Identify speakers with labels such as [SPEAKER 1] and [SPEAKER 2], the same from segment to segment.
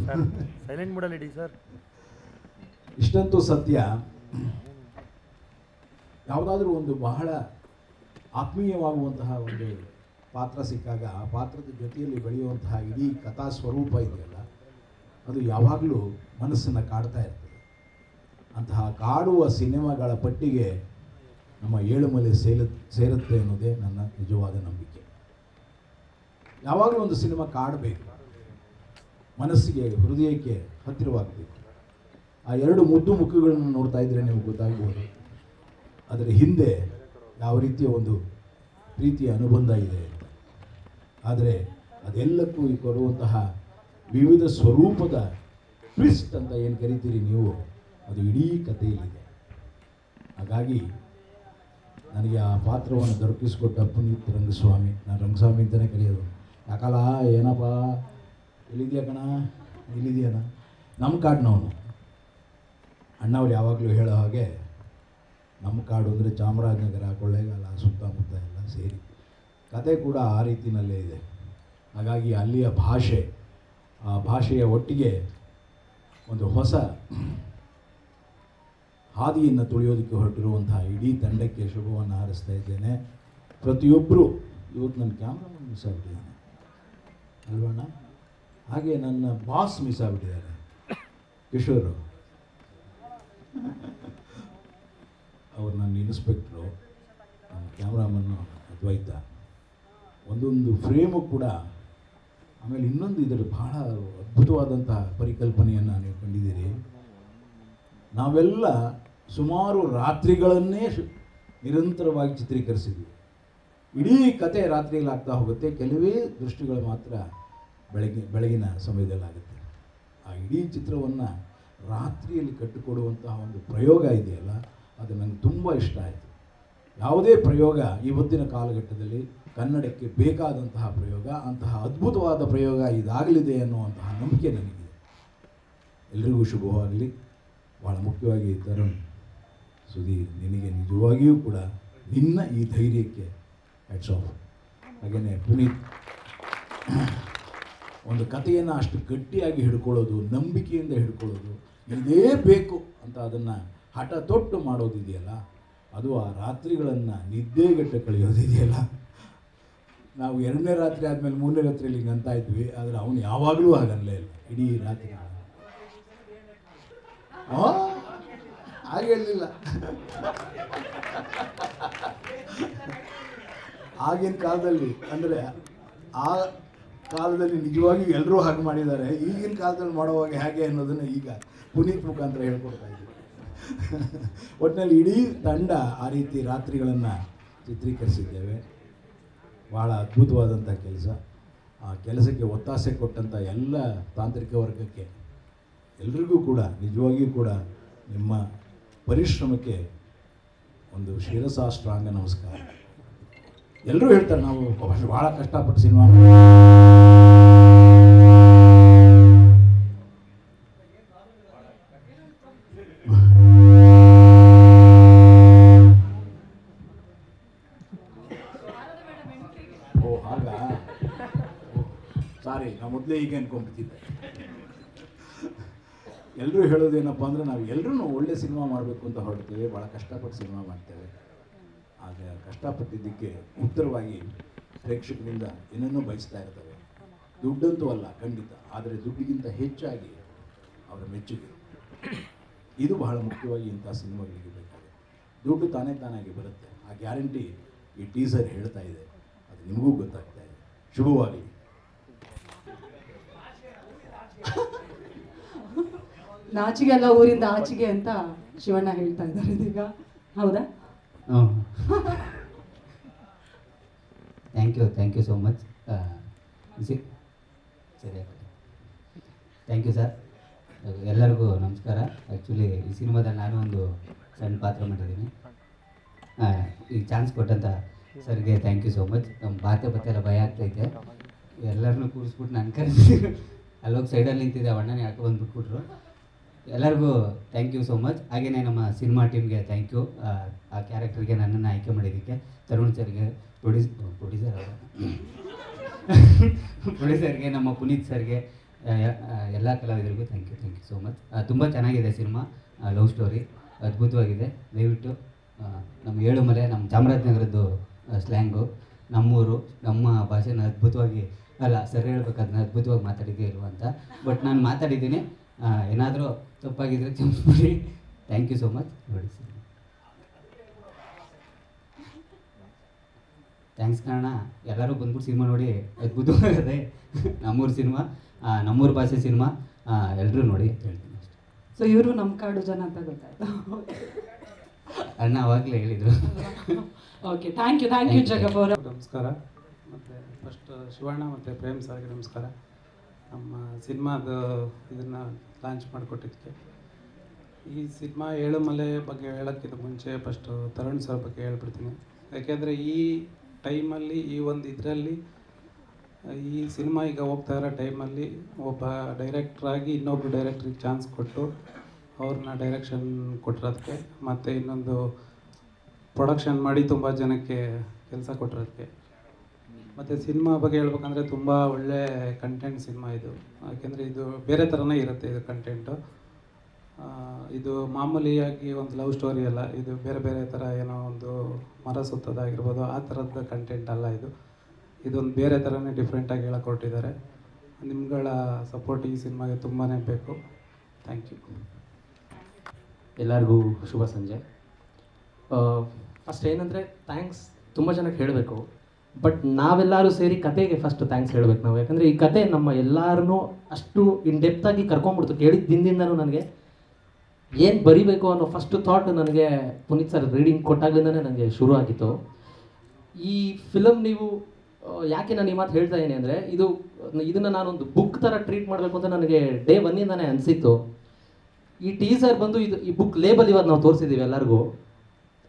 [SPEAKER 1] Sir silent ಮೋಡಲ್ಲಿ ಇಡಿ sir.
[SPEAKER 2] ಇಷ್ಟಂತೂ ಸತ್ಯ, ಯಾವುದಾದ್ರೂ ಒಂದು ಬಹಳ ಆತ್ಮೀಯವಾಗುವಂತಹ ಒಂದು ಪಾತ್ರ ಸಿಕ್ಕಾಗ ಆ ಪಾತ್ರದ ಜೊತೆಯಲ್ಲಿ ಬೆಳೆಯುವಂತಹ ಇಡೀ ಕಥಾ ಸ್ವರೂಪ ಇದೆಯಲ್ಲ, ಅದು ಯಾವಾಗಲೂ ಮನಸ್ಸನ್ನು ಕಾಡ್ತಾ ಇರ್ತದೆ. ಅಂತಹ ಕಾಡುವ ಸಿನಿಮಾಗಳ ಪಟ್ಟಿಗೆ ನಮ್ಮ ಏಳುಮಲೆ ಸೇರುತ್ತೆ ಅನ್ನೋದೇ ನನ್ನ ನಿಜವಾದ ನಂಬಿಕೆ. ಯಾವಾಗಲೂ ಒಂದು ಸಿನಿಮಾ ಕಾಡಬೇಕು, ಮನಸ್ಸಿಗೆ ಹೃದಯಕ್ಕೆ ಹತ್ತಿರವಾಗಬೇಕು. ಆ ಎರಡು ಮುದ್ದು ಮುಖಗಳನ್ನು ನೋಡ್ತಾ ಇದ್ದರೆ ನಿಮಗೆ ಗೊತ್ತಾಗ್ಬೋದು ಅದರ ಹಿಂದೆ ಯಾವ ರೀತಿಯ ಒಂದು ಪ್ರೀತಿಯ ಅನುಬಂಧ ಇದೆ ಅಂತ. ಆದರೆ ಅದೆಲ್ಲಕ್ಕೂ ಈ ಕೊಡುವಂತಹ ವಿವಿಧ ಸ್ವರೂಪದ ಟ್ವಿಸ್ಟ್ ಅಂತ ಏನು ಕರಿತೀರಿ ನೀವು, ಅದು ಇಡೀ ಕಥೆಯಲ್ಲಿದೆ. ಹಾಗಾಗಿ ನನಗೆ ಆ ಪಾತ್ರವನ್ನು ದೊರಕಿಸಿಕೊಟ್ಟ ಪುನೀತ್ ರಂಗಸ್ವಾಮಿ, ನಾನು ರಂಗಸ್ವಾಮಿ ಅಂತಲೇ ಕರೆಯೋದು. ಯಾಕಲ್ಲ ಏನಪ್ಪ ಎಲ್ಲಿದೆಯಾ ಕಣ, ಇಲ್ಲಿದೆಯಣ, ನಮ್ಮ ಕಾಡಿನವನು. ಅಣ್ಣವ್ರು ಯಾವಾಗಲೂ ಹೇಳೋ ಹಾಗೆ ನಮ್ಮ ಕಾಡು ಅಂದರೆ ಚಾಮರಾಜನಗರ, ಕೊಳ್ಳೇಗಾಲ, ಸುತ್ತಮುತ್ತ ಎಲ್ಲ ಸೇರಿ ಕತೆ ಕೂಡ ಆ ರೀತಿಯಲ್ಲೇ ಇದೆ. ಹಾಗಾಗಿ ಅಲ್ಲಿಯ ಭಾಷೆ, ಆ ಭಾಷೆಯ ಒಟ್ಟಿಗೆ ಒಂದು ಹೊಸ ಹಾದಿಯನ್ನು ತುಳಿಯೋದಕ್ಕೆ ಹೊರಟಿರುವಂತಹ ಇಡೀ ತಂಡಕ್ಕೆ ಶುಭವನ್ನು ಹಾರೈಸ್ತಾ ಇದ್ದೇನೆ. ಪ್ರತಿಯೊಬ್ಬರು, ಇವತ್ತು ನನ್ನ ಕ್ಯಾಮ್ರಾಮನ್ ಮಿಸ್ ಆಗಿಬಿಟ್ಟಿದ್ದಾನೆ ಅಲ್ವಣ್ಣ, ಹಾಗೆ ನನ್ನ ಬಾಸ್ ಮಿಸ್ ಆಗಿಬಿಟ್ಟಿದ್ದಾರೆ ಕಿಶೋರು, ಅವ್ರು ನನ್ನ ಇನ್ಸ್ಪೆಕ್ಟ್ರು, ನನ್ನ ಕ್ಯಾಮ್ರಾಮನ್ನು ಅದ್ವೈತ. ಒಂದೊಂದು ಫ್ರೇಮು ಕೂಡ. ಆಮೇಲೆ ಇನ್ನೊಂದು ಇದರ ಬಹಳ ಅದ್ಭುತವಾದಂತಹ ಪರಿಕಲ್ಪನೆಯನ್ನು ನೀವು ಕಂಡಿದ್ದೀರಿ. ನಾವೆಲ್ಲ ಸುಮಾರು ರಾತ್ರಿಗಳನ್ನೇ ನಿರಂತರವಾಗಿ ಚಿತ್ರೀಕರಿಸಿದ್ವಿ. ಇಡೀ ಕತೆ ರಾತ್ರಿಯಲ್ಲಿ ಆಗ್ತಾ ಹೋಗುತ್ತೆ, ಕೆಲವೇ ದೃಷ್ಟಿಗಳು ಮಾತ್ರ ಬೆಳಗಿನ ಸಮಯದಲ್ಲಾಗುತ್ತೆ. ಆ ಇಡೀ ಚಿತ್ರವನ್ನು ರಾತ್ರಿಯಲ್ಲಿ ಕಟ್ಟಿಕೊಡುವಂತಹ ಒಂದು ಪ್ರಯೋಗ ಇದೆಯಲ್ಲ, ಅದು ನನಗೆ ತುಂಬ ಇಷ್ಟ ಆಯಿತು. ಯಾವುದೇ ಪ್ರಯೋಗ ಇವತ್ತಿನ ಕಾಲಘಟ್ಟದಲ್ಲಿ ಕನ್ನಡಕ್ಕೆ ಬೇಕಾದಂತಹ ಪ್ರಯೋಗ, ಅಂತಹ ಅದ್ಭುತವಾದ ಪ್ರಯೋಗ ಇದಾಗಲಿದೆ ಅನ್ನುವಂತಹ ನಂಬಿಕೆ ನನಗಿದೆ. ಎಲ್ರಿಗೂ ಶುಭವಾಗಲಿ. ಭಾಳ ಮುಖ್ಯವಾಗಿ ತರುಣ್, ಸುಧೀರ್, ನಿನಗೆ ನಿಜವಾಗಿಯೂ ಕೂಡ ನಿನ್ನ ಈ ಧೈರ್ಯಕ್ಕೆ ಹ್ಯಾಟ್ಸ್ ಆಫ್. ಹಾಗೆಯೇ ಪುನೀತ್, ಒಂದು ಕಥೆಯನ್ನು ಅಷ್ಟು ಗಟ್ಟಿಯಾಗಿ ಹಿಡ್ಕೊಳ್ಳೋದು, ನಂಬಿಕೆಯಿಂದ ಹಿಡ್ಕೊಳ್ಳೋದು, ಇದೇ ಬೇಕು ಅಂತ ಅದನ್ನು ಹಠ ತೊಟ್ಟು ಮಾಡೋದಿದೆಯಲ್ಲ, ಅದು ಆ ರಾತ್ರಿಗಳನ್ನು ನಿದ್ದೆಗೆಟ್ಟು ಕಳೆಯೋದಿದೆಯಲ್ಲ. ನಾವು 2ನೇ ರಾತ್ರಿ ಆದಮೇಲೆ 3ನೇ ರಾತ್ರಿಯಲ್ಲಿ ಹಿಂಗೆ ಅಂತ ಇದ್ವಿ, ಆದರೆ ಅವನು ಯಾವಾಗಲೂ ಹಾಗಲ್ಲೇ ಇಲ್ಲ. ಇಡೀ ರಾತ್ರಿ ಹಾಗೆ ಹೇಳಲಿಲ್ಲ. ಆಗಿನ ಕಾಲದಲ್ಲಿ ಅಂದರೆ ಆ ಕಾಲದಲ್ಲಿ ನಿಜವಾಗಿಯೂ ಎಲ್ಲರೂ ಹಾಗೆ ಮಾಡಿದ್ದಾರೆ. ಈಗಿನ ಕಾಲದಲ್ಲಿ ಮಾಡುವಾಗ ಹೇಗೆ ಅನ್ನೋದನ್ನು ಈಗ ಪುನೀತ್ ಮುಖಾಂತರ ಹೇಳ್ಕೊಡ್ತಾ ಇದ್ದೀವಿ. ಒಟ್ಟಿನಲ್ಲಿ ಇಡೀ ತಂಡ ಆ ರೀತಿ ರಾತ್ರಿಗಳನ್ನು ಚಿತ್ರೀಕರಿಸಿದ್ದೇವೆ. ಭಾಳ ಅದ್ಭುತವಾದಂಥ ಕೆಲಸ. ಆ ಕೆಲಸಕ್ಕೆ ಒತ್ತಾಸೆ ಕೊಟ್ಟಂಥ ಎಲ್ಲ ತಾಂತ್ರಿಕ ವರ್ಗಕ್ಕೆ ಎಲ್ರಿಗೂ ಕೂಡ ನಿಜವಾಗಿಯೂ ಕೂಡ ನಿಮ್ಮ ಪರಿಶ್ರಮಕ್ಕೆ ಒಂದು ಶಿರಸಾಷ್ಟಾಂಗ ನಮಸ್ಕಾರ. ಎಲ್ಲರೂ ಹೇಳ್ತಾರೆ ನಾವು ಭಾಳ ಕಷ್ಟಪಟ್ಟು ಸಿನಿಮಾ ಸಾರಿ, ನಾವು ಮೊದಲೇ ಹೀಗೆ ಅನ್ಕೊಂಡ್ಬಿಟ್ಟಿದ್ದೆ. ಎಲ್ಲರೂ ಹೇಳೋದೇನಪ್ಪ ಅಂದರೆ ನಾವು ಎಲ್ಲರೂ ಒಳ್ಳೆ ಸಿನಿಮಾ ಮಾಡಬೇಕು ಅಂತ ಹೊರಡ್ತೇವೆ, ಭಾಳ ಕಷ್ಟಪಟ್ಟು ಸಿನಿಮಾ ಮಾಡ್ತೇವೆ. ಆದರೆ ಕಷ್ಟಪಟ್ಟಿದ್ದಕ್ಕೆ ಉತ್ತರವಾಗಿ ಪ್ರೇಕ್ಷಕರಿಂದ ಏನನ್ನೂ ಬಯಸ್ತಾ ಇರ್ತವೆ. ದುಡ್ಡಂತೂ ಅಲ್ಲ ಖಂಡಿತ, ಆದರೆ ದುಡ್ಡಿಗಿಂತ ಹೆಚ್ಚಾಗಿ ಅವರ ಮೆಚ್ಚುಗೆ, ಇದು ಬಹಳ ಮುಖ್ಯವಾಗಿ ಇಂಥ ಸಿನಿಮಾಗಳಿಗೆ ಬೇಕಾಗುತ್ತೆ. ದುಡ್ಡು ತಾನಾಗಿ ಬರುತ್ತೆ, ಆ ಗ್ಯಾರಂಟಿ ಈ ಟೀಸರ್ ಹೇಳ್ತಾ ಇದೆ, ಅದು ನಿಮಗೂ ಗೊತ್ತಾಗ್ತಾ ಇದೆ. ಶುಭವಾಗಲಿ.
[SPEAKER 3] ನಾಚಿಗೆಲ್ಲ ಊರಿಂದ ಆಚೆಗೆ ಅಂತ ಶಿವಣ್ಣ ಹೇಳ್ತಾ ಇದ್ದಾರೆ ಇದೀಗ, ಹೌದಾ?
[SPEAKER 4] Thank you so much. ಸರಿ, ಥ್ಯಾಂಕ್ ಯು ಸರ್. ಎಲ್ಲರಿಗೂ ನಮಸ್ಕಾರ. ಆ್ಯಕ್ಚುಲಿ ಈ ಸಿನಿಮಾದಲ್ಲಿ ನಾನು ಒಂದು ಸಣ್ಣ ಪಾತ್ರ ಮಾಡಿದ್ದೀನಿ. ಈ ಚಾನ್ಸ್ ಕೊಟ್ಟಂಥ ಸರ್ಗೆ ಥ್ಯಾಂಕ್ ಯು ಸೋ ಮಚ್. ನಮ್ಮ ಬಾತೆಲ್ಲ ಭಯ ಆಗ್ತೈತೆ, ಎಲ್ಲರನ್ನೂ ಕೂರಿಸ್ಬಿಟ್ಟು ನಾನು ಕರೆಸಿದ್ರು. ಅಲ್ಲೋಗಿ ಸೈಡಲ್ಲಿ ನಿಂತಿದ್ದೆ, ಅಣ್ಣನೇ ಯಾಕೆ ಬಂದುಬಿಟ್ಬಿಟ್ರು. ಎಲ್ಲರಿಗೂ ಥ್ಯಾಂಕ್ ಯು ಸೋ ಮಚ್. ಹಾಗೆಯೇ ನಮ್ಮ ಸಿನಿಮಾ ಟೀಮ್ಗೆ ಥ್ಯಾಂಕ್ ಯು. ಆ ಕ್ಯಾರೆಕ್ಟರ್ಗೆ ನನ್ನನ್ನು ಆಯ್ಕೆ ಮಾಡಿದ್ದಕ್ಕೆ ತರುಣ್ ಸರ್ಗೆ, ಪ್ರೊಡ್ಯೂಸರ್ಗೆ, ನಮ್ಮ ಪುನೀತ್ ಸರ್ಗೆ, ಎಲ್ಲ ಕಲಾವಿದರಿಗೂ ಥ್ಯಾಂಕ್ ಯು ಸೋ ಮಚ್. ತುಂಬ ಚೆನ್ನಾಗಿದೆ ಸಿನಿಮಾ, ಲವ್ ಸ್ಟೋರಿ ಅದ್ಭುತವಾಗಿದೆ. ದಯವಿಟ್ಟು ನಮ್ಮ ಏಳುಮಲೆ, ನಮ್ಮ ಚಾಮರಾಜನಗರದ್ದು ಸ್ಲ್ಯಾಂಗು, ನಮ್ಮೂರು, ನಮ್ಮ ಭಾಷೆನ ಅದ್ಭುತವಾಗಿ, ಅಲ್ಲ ಸರಿ ಹೇಳ್ಬೇಕಾದ್ರೆ ಅದ್ಭುತವಾಗಿ ಮಾತಾಡಿದ್ದೇ ಇಲ್ವ ಅಂತ, ಬಟ್ ನಾನು ಮಾತಾಡಿದ್ದೀನಿ. ಏನಾದರೂ ತಪ್ಪಾಗಿದ್ದರೆ ಕ್ಷಮಿಸ್ಬಿಡಿ. Thank you so much. ನೋಡಿ ಸರ್, ಥ್ಯಾಂಕ್ಸ್ ಕಾರಣ ಎಲ್ಲರೂ ಬಂದ್ಬಿಟ್ಟು ಸಿನಿಮಾ ನೋಡಿ ಅದ್ಭುತವಾಗಿದೆ. ನಮ್ಮೂರು ಸಿನಿಮಾ, ನಮ್ಮೂರು ಭಾಷೆ ಸಿನಿಮಾ, ಎಲ್ಲರೂ ನೋಡಿ ಅಂತ ಹೇಳ್ತೀನಿ ಅಷ್ಟೇ.
[SPEAKER 3] ಸೊ ಇವರು ನಮ್ಮ ಕಾಡು ಜನ ಅಂತ ಗೊತ್ತಾಯ್ತು.
[SPEAKER 4] ಅಣ್ಣ ಅವಾಗಲೇ ಹೇಳಿದರು.
[SPEAKER 3] ಓಕೆ, ಥ್ಯಾಂಕ್ ಯು ಜಗಪ್ಪ ಅವರ.
[SPEAKER 5] ನಮಸ್ಕಾರ. ಮತ್ತು ಫಸ್ಟ್ ಶಿವಣ್ಣ ಮತ್ತು ಪ್ರೇಮ್ ಸರ್ಗೆ ನಮಸ್ಕಾರ. ನಮ್ಮ ಸಿನಿಮಾದ ಇದನ್ನು ಲಾಂಚ್ ಮಾಡಿಕೊಟ್ಟಿದ್ದಕ್ಕೆ. ಈ ಸಿನಿಮಾ ಏಳುಮಲೆ ಬಗ್ಗೆ ಹೇಳೋಕ್ಕಿಂತ ಮುಂಚೆ ಫಸ್ಟು ತರುಣ್ ಸರ್ ಬಗ್ಗೆ ಹೇಳ್ಬಿಡ್ತೀನಿ. ಯಾಕೆಂದರೆ ಈ ಟೈಮಲ್ಲಿ, ಈ ಒಂದು ಇದರಲ್ಲಿ, ಈ ಸಿನಿಮಾ ಈಗ ಹೋಗ್ತಾ ಇರೋ ಟೈಮಲ್ಲಿ ಒಬ್ಬ ಡೈರೆಕ್ಟ್ರಾಗಿ ಇನ್ನೊಬ್ಬರು ಡೈರೆಕ್ಟ್ರಿಗೆ ಚಾನ್ಸ್ ಕೊಟ್ಟು ಅವ್ರನ್ನ ಡೈರೆಕ್ಷನ್ ಕೊಟ್ಟಿರೋದಕ್ಕೆ, ಮತ್ತು ಇನ್ನೊಂದು ಪ್ರೊಡಕ್ಷನ್ ಮಾಡಿ ತುಂಬ ಜನಕ್ಕೆ ಕೆಲಸ ಕೊಟ್ಟಿರೋದಕ್ಕೆ, ಮತ್ತು ಸಿನಿಮಾ ಬಗ್ಗೆ ಹೇಳ್ಬೇಕಂದ್ರೆ ತುಂಬ ಒಳ್ಳೆ ಕಂಟೆಂಟ್ ಸಿನಿಮಾ ಇದು. ಯಾಕೆಂದರೆ ಇದು ಬೇರೆ ಥರನೇ ಇರುತ್ತೆ ಇದು ಕಂಟೆಂಟು. ಇದು ಮಾಮೂಲಿಯಾಗಿ ಒಂದು ಲವ್ ಸ್ಟೋರಿ ಅಲ್ಲ, ಇದು ಬೇರೆ ಬೇರೆ ಥರ ಏನೋ ಒಂದು ಮರ ಸುತ್ತೋದಾಗಿರ್ಬೋದು, ಆ ಥರದ ಕಂಟೆಂಟ್ ಅಲ್ಲ ಇದು. ಇದೊಂದು ಬೇರೆ ಥರನೇ ಡಿಫ್ರೆಂಟಾಗಿ ಹೇಳಕ್ಕೆ ಹೊರಟಿದ್ದಾರೆ. ನಿಮ್ಗಳ ಸಪೋರ್ಟ್ ಈ ಸಿನಿಮಾಗೆ ತುಂಬಾ ಬೇಕು. Thank you.
[SPEAKER 6] ಎಲ್ಲರಿಗೂ ಶುಭ ಸಂಜೆ. ಫಸ್ಟ್ ಏನಂದರೆ ಥ್ಯಾಂಕ್ಸ್ ತುಂಬ ಜನಕ್ಕೆ ಹೇಳಬೇಕು, ಬಟ್ ನಾವೆಲ್ಲರೂ ಸೇರಿ ಕತೆಗೆ ಫಸ್ಟ್ ಥ್ಯಾಂಕ್ಸ್ ಹೇಳಬೇಕು ನಾವು. ಯಾಕಂದರೆ ಈ ಕತೆ ನಮ್ಮ ಎಲ್ಲರೂ ಅಷ್ಟು ಇನ್ ಡೆಪ್ತಾಗಿ ಕರ್ಕೊಂಡ್ಬಿಡ್ತು. ಕೇಳಿದ ದಿನದಿಂದನೂ ನನಗೆ ಏನು ಬರಿಬೇಕು ಅನ್ನೋ ಫಸ್ಟ್ ಥಾಟ್ ನನಗೆ ಪುನೀತ್ ಸರ್ ರೀಡಿಂಗ್ ಕೊಟ್ಟಾಗ್ಲಿಂದನೇ ನನಗೆ ಶುರು ಆಗಿತ್ತು. ಈ ಫಿಲಮ್ ನೀವು ಯಾಕೆ ನಾನು ಈ ಮಾತು ಹೇಳ್ತಾ ಇದ್ದೀನಿ ಅಂದರೆ, ಇದನ್ನು ನಾನೊಂದು ಬುಕ್ ಥರ ಟ್ರೀಟ್ ಮಾಡಬೇಕು ಅಂತ ನನಗೆ ಡೇ ಒನ್ನಿಂದಾನೇ ಅನಿಸಿತ್ತು. ಈ ಟೀಸರ್ ಬಂದು ಈ ಬುಕ್ ಲೇಬಲ್ ಇವತ್ತು ನಾವು ತೋರಿಸಿದ್ದೀವಿ ಎಲ್ಲರಿಗೂ.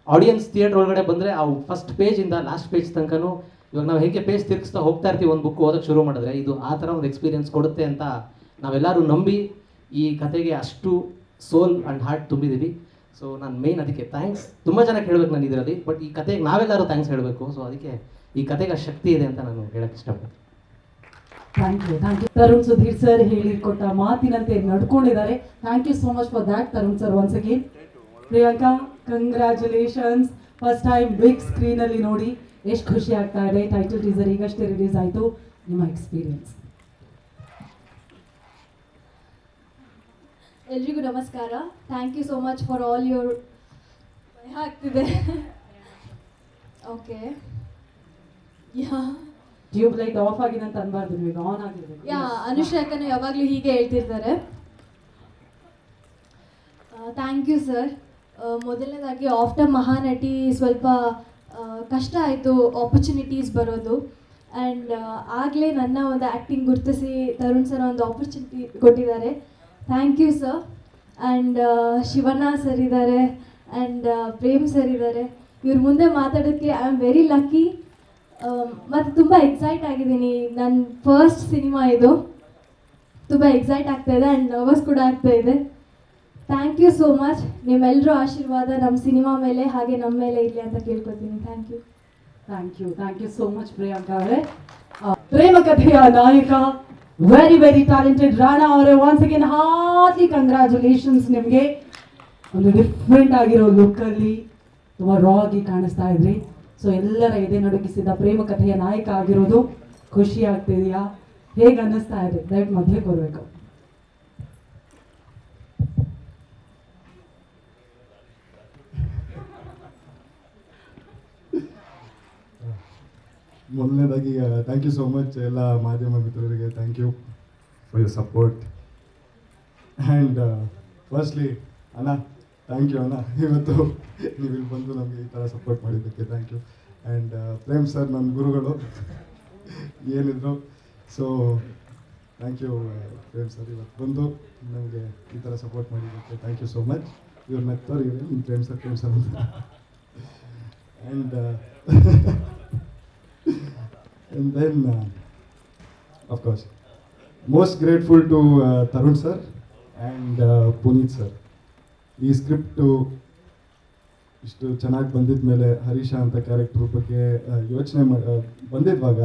[SPEAKER 6] ಆಡಿಯನ್ಸ್ ಥಿಯೇಟ್ರ್ ಒಳಗಡೆ ಬಂದರೆ ಆ ಫಸ್ಟ್ ಪೇಜಿಂದ ಲಾಸ್ಟ್ ಪೇಜ್ ತನಕನೂ ಇವಾಗ ನಾವು ಹೇಗೆ ಪೇಜ್ ತಿರುಗಿಸ್ತಾ ಹೋಗ್ತಾ ಇರ್ತೀವಿ ಒಂದು ಬುಕ್ ಓದೋಕ್ಕೆ ಶುರು ಮಾಡಿದ್ರೆ, ಇದು ಆ ಥರ ಒಂದು ಎಕ್ಸ್ಪೀರಿಯನ್ಸ್ ಕೊಡುತ್ತೆ ಅಂತ ನಾವೆಲ್ಲರೂ ನಂಬಿ ಈ ಕತೆಗೆ ಅಷ್ಟು ಸೋಲ್ ಆ್ಯಂಡ್ ಹಾರ್ಟ್ ತುಂಬಿದ್ದೀವಿ. ಸೊ ನಾನು ಮೇಯ್ನ್ ಅದಕ್ಕೆ ಥ್ಯಾಂಕ್ಸ್ ತುಂಬ ಜನಕ್ಕೆ ಹೇಳಬೇಕು ನಾನು ಇದರಲ್ಲಿ, ಬಟ್ ಈ ಕತೆಗೆ ನಾವೆಲ್ಲರೂ ಥ್ಯಾಂಕ್ಸ್ ಹೇಳಬೇಕು. ಸೊ ಅದಕ್ಕೆ ಈ ಕತೆಗೆ ಶಕ್ತಿ ಇದೆ ಅಂತ ನಾನು ಹೇಳಕ್ಕೆ ಇಷ್ಟಪಡ್ತೀನಿ.
[SPEAKER 3] Thank you. Tarun Sudheer sir ಹೇಳಿಕೊಟ್ಟ ಮಾತಿನಂತೆ ನಡ್ಕೊಂಡಿದ್ದಾರೆ. Thank you so much for that Tarun sir. Once again Priyanka, congratulations. First time big ಸ್ಕ್ರೀನಲ್ಲಿ ನೋಡಿ ಎಷ್ಟು ಖುಷಿ ಆಗ್ತಾ ಇದೆ. ಟೈಟಲ್ ಟೀಸರ್ ಈಗಷ್ಟೇ ರಿಲೀಸ್ ಆಯಿತು. ನಿಮ್ಮ ಎಕ್ಸ್ಪೀರಿಯನ್ಸ್?
[SPEAKER 7] ಎಲ್ರಿಗೂ ನಮಸ್ಕಾರ. Thank you so much for all your. ಭಯ ಆಗ್ತಿದೆ. Okay, yeah
[SPEAKER 3] tube light off ಆಗಿದೆ ಅಂತ ಅನ್ಬಾರ್ದು, ನೀವು ಆನ್ ಆಗಿರ್ಬೇಕು.
[SPEAKER 7] ಅನುಶ್ರಾಕನು ಯಾವಾಗಲೂ ಹೀಗೆ ಹೇಳ್ತಿರ್ತಾರೆ. Thank you sir. ಮೊದಲನೇದಾಗಿ ಆಫ್ಟರ್ ಮಹಾನಟಿ ಸ್ವಲ್ಪ ಕಷ್ಟ ಆಯಿತು ಆಪರ್ಚುನಿಟೀಸ್ ಬರೋದು. ಆ್ಯಂಡ್ ಆಗಲೇ ನನ್ನ ಒಂದು ಆ್ಯಕ್ಟಿಂಗ್ ಗುರುತಿಸಿ ತರುಣ್ ಸರ್ ಒಂದು ಆಪರ್ಚುನಿಟಿ ಕೊಟ್ಟಿದ್ದಾರೆ. Thank you sir. And Shivanna sir ಇದ್ದಾರೆ, ಆ್ಯಂಡ್ ಪ್ರೇಮ್ ಸರ್ ಇದ್ದಾರೆ. ಇವ್ರ ಮುಂದೆ ಮಾತಾಡೋಕ್ಕೆ ಐ ಆಮ್ ವೆರಿ ಲಕ್ಕಿ. ಮತ್ತು ತುಂಬ ಎಕ್ಸೈಟ್ ಆಗಿದ್ದೀನಿ. ನನ್ನ ಫಸ್ಟ್ ಸಿನಿಮಾ ಇದು. ತುಂಬ ಎಕ್ಸೈಟ್ ಆಗ್ತಾಯಿದೆ ಆ್ಯಂಡ್ ನರ್ವಸ್ ಕೂಡ ಆಗ್ತಾಯಿದೆ. Thank you so much. ನಿಮ್ಮೆಲ್ಲರ ಆಶೀರ್ವಾದ ನಮ್ಮ ಸಿನಿಮಾ ಮೇಲೆ ಹಾಗೆ ನಮ್ಮ ಮೇಲೆ ಇರಲಿ ಅಂತ ಕೇಳ್ಕೊತೀನಿ. Thank you so much Priyanka ಅವರೇ. ಪ್ರೇಮ ಕಥೆಯ ನಾಯಕ, ವೆರಿ ಟ್ಯಾಲೆಂಟೆಡ್ ರಾಣಾ ಅವರೇ, ಒನ್ಸ್ ಅಗೇನ್ ಹಾರ್ಟ್ಲಿ ಕಂಗ್ರ್ಯಾಚುಲೇಷನ್ಸ್. ನಿಮಗೆ ಒಂದು ಡಿಫ್ರೆಂಟ್ ಆಗಿರೋ ಲುಕ್ಕಲ್ಲಿ ತುಂಬ ರಾ ಆಗಿ ಕಾಣಿಸ್ತಾ ಇದ್ರಿ. ಸೊ ಎಲ್ಲರ ಎದೆ ನಡುಗಿಸಿದ ಪ್ರೇಮ ಕಥೆಯ ನಾಯಕ ಆಗಿರೋದು ಖುಷಿ ಆಗ್ತಿದೆಯಾ? ಹೇಗೆ ಅನ್ನಿಸ್ತಾ ಇದೆ? ದಯವಿಟ್ಟು ಮೊದಲೇ ಕೊಡಬೇಕು.
[SPEAKER 8] ಮೊದಲನೇದಾಗಿ ಥ್ಯಾಂಕ್ ಯು ಸೋ ಮಚ್ ಎಲ್ಲ ಮಾಧ್ಯಮ ಮಿತ್ರರಿಗೆ. Thank you for your support. And firstly ಅಣ್ಣ, ಥ್ಯಾಂಕ್ ಯು ಅಣ್ಣ. ಇವತ್ತು ನೀವು ಇಲ್ಲಿ ಬಂದು ನಮಗೆ ಈ ಥರ ಸಪೋರ್ಟ್ ಮಾಡಿದ್ದಕ್ಕೆ thank you. And Prem sir ನನ್ನ ಗುರುಗಳು ಏನಿದ್ರು. So thank you Prem sir, ಇವತ್ತು ಬಂದು ನಮಗೆ ಈ ಥರ ಸಪೋರ್ಟ್ ಮಾಡಿದ್ದಕ್ಕೆ ಥ್ಯಾಂಕ್ ಯು ಸೋ ಮಚ್. ಇವ್ರು ನಗ್ತವ್ರು, ಇವ್ರು ಪ್ರೇಮ್ ಸರ್ ಅಂತ. And and then of course most grateful to Tarun sir and Puneet sir. ಈ ಸ್ಕ್ರಿಪ್ಟು ಇಷ್ಟು ಚೆನ್ನಾಗಿ ಬಂದಿದ ಮೇಲೆ ಹರೀಶ ಅಂತ ಕ್ಯಾರೆಕ್ಟ್ರ್ ಬಗ್ಗೆ ಯೋಚನೆ ಬಂದಿದ್ವಾಗ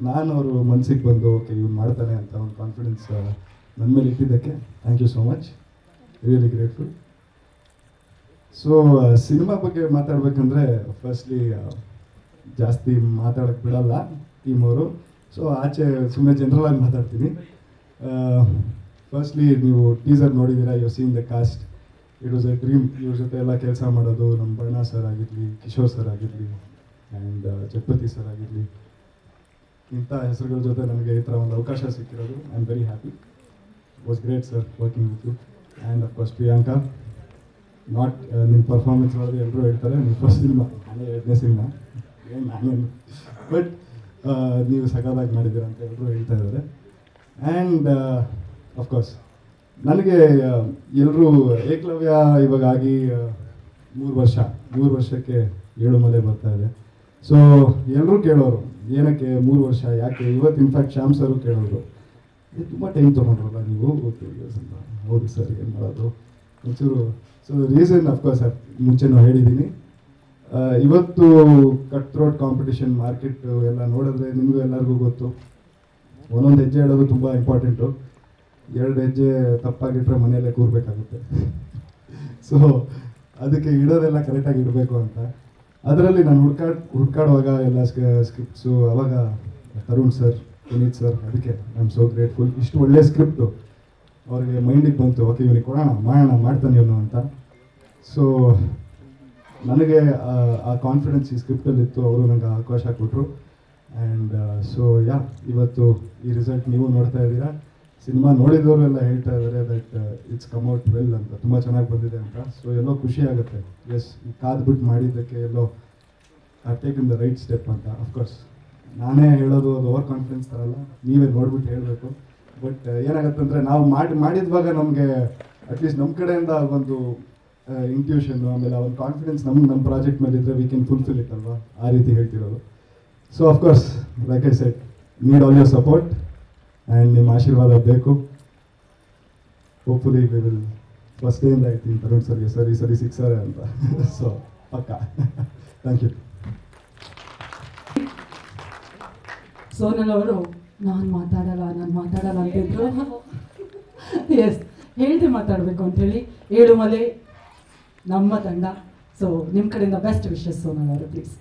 [SPEAKER 8] ನಾನು ಅವರು ಮನಸ್ಸಿಗೆ ಬಂದು ಓಕೆ ಇವ್ನು ಮಾಡ್ತಾನೆ ಅಂತ ಒಂದು ಕಾನ್ಫಿಡೆನ್ಸ್ ನನ್ನ ಮೇಲೆ ಇಟ್ಟಿದ್ದಕ್ಕೆ thank you so much, really grateful. So cinema ಬಗ್ಗೆ ಮಾತಾಡಬೇಕಂದ್ರೆ ಫಸ್ಟ್ಲಿ ಜಾಸ್ತಿ ಮಾತಾಡೋಕ್ಕೆ ಬಿಡಲ್ಲ ಟೀಮ್ ಅವರು. ಸೊ ಆಚೆ ಸುಮ್ಮನೆ ಜನರಲಾಗಿ ಮಾತಾಡ್ತೀನಿ. ಫಸ್ಟ್ಲಿ ನೀವು ಟೀಸರ್ ನೋಡಿದ್ದೀರಾ, you seen the cast. It was a dream ಇವ್ರ ಜೊತೆ ಎಲ್ಲ ಕೆಲಸ ಮಾಡೋದು. ನಮ್ಮ ಬಣ್ಣ ಸರ್ ಆಗಿರಲಿ, ಕಿಶೋರ್ ಸರ್ ಆಗಿರಲಿ, ಆ್ಯಂಡ್ ಜಗಪತಿ ಸರ್ ಆಗಿರಲಿ, ಇಂಥ ಹೆಸರುಗಳ ಜೊತೆ ನನಗೆ ಈ ಥರ ಒಂದು ಅವಕಾಶ ಸಿಕ್ಕಿರೋದು I am very happy. Was great sir working with you. And of course Priyanka, not ನಿಮ್ಮ ಪರ್ಫಾರ್ಮೆನ್ಸ್ ನೋಡಿದ್ರೆ ಎಲ್ಲರೂ ಹೇಳ್ತಾರೆ ನೀವು ಫಸ್ಟ್ ಸಿನಿಮಾ, ನಾನೇ 2ನೇ ಸಿನಿಮಾ, ಏನು ನಾನೇನು, ಬಟ್ ನೀವು ಸಖತ್ತಾಗಿ ಮಾಡಿದ್ದೀರ ಅಂತ ಎಲ್ಲರೂ ಹೇಳ್ತಾ ಇದ್ದಾರೆ. ಆ್ಯಂಡ್ ಅಫ್ಕೋರ್ಸ್ ನನಗೆ ಎಲ್ಲರೂ ಏಕಲವ್ಯ ಇವಾಗ ಆಗಿ 3 ವರ್ಷಕ್ಕೆ 7 ಮಲೆ ಬರ್ತಾ ಇದೆ. ಸೊ ಎಲ್ಲರೂ ಕೇಳೋರು ಏನಕ್ಕೆ 3 ವರ್ಷ ಯಾಕೆ, ಇವತ್ತು ಇನ್ಫ್ಯಾಕ್ಟ್ ಶ್ಯಾಮ್ ಸರು ಕೇಳೋರು ತುಂಬ ಟೈಮ್ ತೊಗೊಂಡ್ರಲ್ಲ ನೀವು ಅಂತ. ಹೌದು ಸರ್, ಏನು ಮಾಡೋದು ಒಂಚೂರು. ಸೊ ರೀಸನ್ ಅಫ್ಕೋರ್ಸ್ ಮುಂಚೆನೂ ಹೇಳಿದ್ದೀನಿ. ಇವತ್ತು ಕಟ್ ಥ್ರೋಟ್ ಕಾಂಪಿಟಿಷನ್ ಮಾರ್ಕೆಟ್ ಎಲ್ಲ ನೋಡಿದ್ರೆ ನಿಮಗೂ ಎಲ್ಲರಿಗೂ ಗೊತ್ತು, ಒಂದೊಂದು ಹೆಜ್ಜೆ ಇಡೋದು ತುಂಬ ಇಂಪಾರ್ಟೆಂಟು. 2 ಹೆಜ್ಜೆ ತಪ್ಪಾಗಿಟ್ರೆ ಮನೆಯಲ್ಲೇ ಕೂರಬೇಕಾಗುತ್ತೆ. ಸೊ ಅದಕ್ಕೆ ಇಡೋದೆಲ್ಲ ಕರೆಕ್ಟಾಗಿ ಇಡಬೇಕು ಅಂತ. ಅದರಲ್ಲಿ ನಾನು ಹುಡ್ಕಾಡುವಾಗ ಎಲ್ಲ ಸ್ಕ್ರಿಪ್ಟ್ಸು ಅವಾಗ ತರುಣ್ ಸರ್, ಪುನೀತ್ ಸರ್, ಅದಕ್ಕೆ ಐ ಆಮ್ ಸೋ ಗ್ರೇಟ್ಫುಲ್. ಇಷ್ಟು ಒಳ್ಳೆ ಸ್ಕ್ರಿಪ್ಟು ಅವ್ರಿಗೆ ಮೈಂಡಿಗೆ ಬಂತು, ಓಕೆ ಇವನಿಗೆ ಕೊಡೋಣ, ಮಾಡ್ತಾನೆ ಇವನು ಅಂತ. ಸೊ ನನಗೆ ಆ ಕಾನ್ಫಿಡೆನ್ಸ್ ಈ ಸ್ಕ್ರಿಪ್ಟಲ್ಲಿತ್ತು, ಅವರು ನನಗೆ ಅವಕಾಶ ಕೊಟ್ಟರು. ಆ್ಯಂಡ್ ಸೊ ಇವತ್ತು ಈ ರಿಸಲ್ಟ್ ನೀವು ನೋಡ್ತಾ ಇದ್ದೀರಾ. ಸಿನಿಮಾ ನೋಡಿದವರು ಎಲ್ಲ ಹೇಳ್ತಾ ಇದ್ದಾರೆ that it's come out well ಅಂತ, ತುಂಬ ಚೆನ್ನಾಗಿ ಬಂದಿದೆ ಅಂತ. ಸೊ ಎಲ್ಲೋ ಖುಷಿ ಆಗುತ್ತೆ, ಎಸ್ ಕಾದ್ಬಿಟ್ಟು ಮಾಡಿದ್ದಕ್ಕೆ ಎಲ್ಲೋ I taken the right step ಅಂತ. ಅಫ್ಕೋರ್ಸ್ ನಾನೇ ಹೇಳೋದು ಅದು ಓವರ್ ಕಾನ್ಫಿಡೆನ್ಸ್ ತರಲ್ಲ, ನೀವೇ ನೋಡ್ಬಿಟ್ಟು ಹೇಳಬೇಕು. ಬಟ್ ಏನಾಗುತ್ತೆ ನಾವು ಮಾಡಿದ್ವಾಗ ನಮಗೆ ಅಟ್ಲೀಸ್ಟ್ ನಮ್ಮ ಕಡೆಯಿಂದ ಒಂದು ಇಂಟ್ಯೂಷನ್ನು, ಆಮೇಲೆ ಒಂದು ಕಾನ್ಫಿಡೆನ್ಸ್ ನಮ್ಮ ಪ್ರಾಜೆಕ್ಟ್ ಮೇಲೆ ಇದ್ದರೆ ವಿ ಕ್ಯಾನ್ ಫುಲ್ಫಿಲ್ ಇಟ್ ಅಲ್ವಾ, ಆ ರೀತಿ ಹೇಳ್ತಿರೋದು. So of course like I said, need all your support and ನಿಮ್ಮ ಆಶೀರ್ವಾದ ಬೇಕು. ಹೋಪ್ಫುಲಿ ವಿ ವಿಲ್ ಫಸ್ಟ್ ಡೇಯಿಂದ ಹೇಳ್ತೀನಿ ತರುಣ್ ಸರ್ಗೆ, ಸರಿ ಸಿಕ್ಸಾರೆ ಅಂತ. ಸೊ ಪಕ್ಕ ಥ್ಯಾಂಕ್ ಯು.
[SPEAKER 3] ಸೋನಲ್ ಅವರು ನಾನು ಮಾತಾಡಲ್ಲ ಅಂತಿದ್ರು. ಎಸ್, ಹೇಳ್ದೆ ಮಾತಾಡಬೇಕು ಅಂಥೇಳಿ 7 ಮಲೆ ನಮ್ಮ ತಂಡ. ಸೊ ನಿಮ್ಮ ಕಡೆಯಿಂದ ಬೆಸ್ಟ್ ವಿಶಸ್ ಸೋನಲ್ ಅವರು, ಪ್ಲೀಸ್.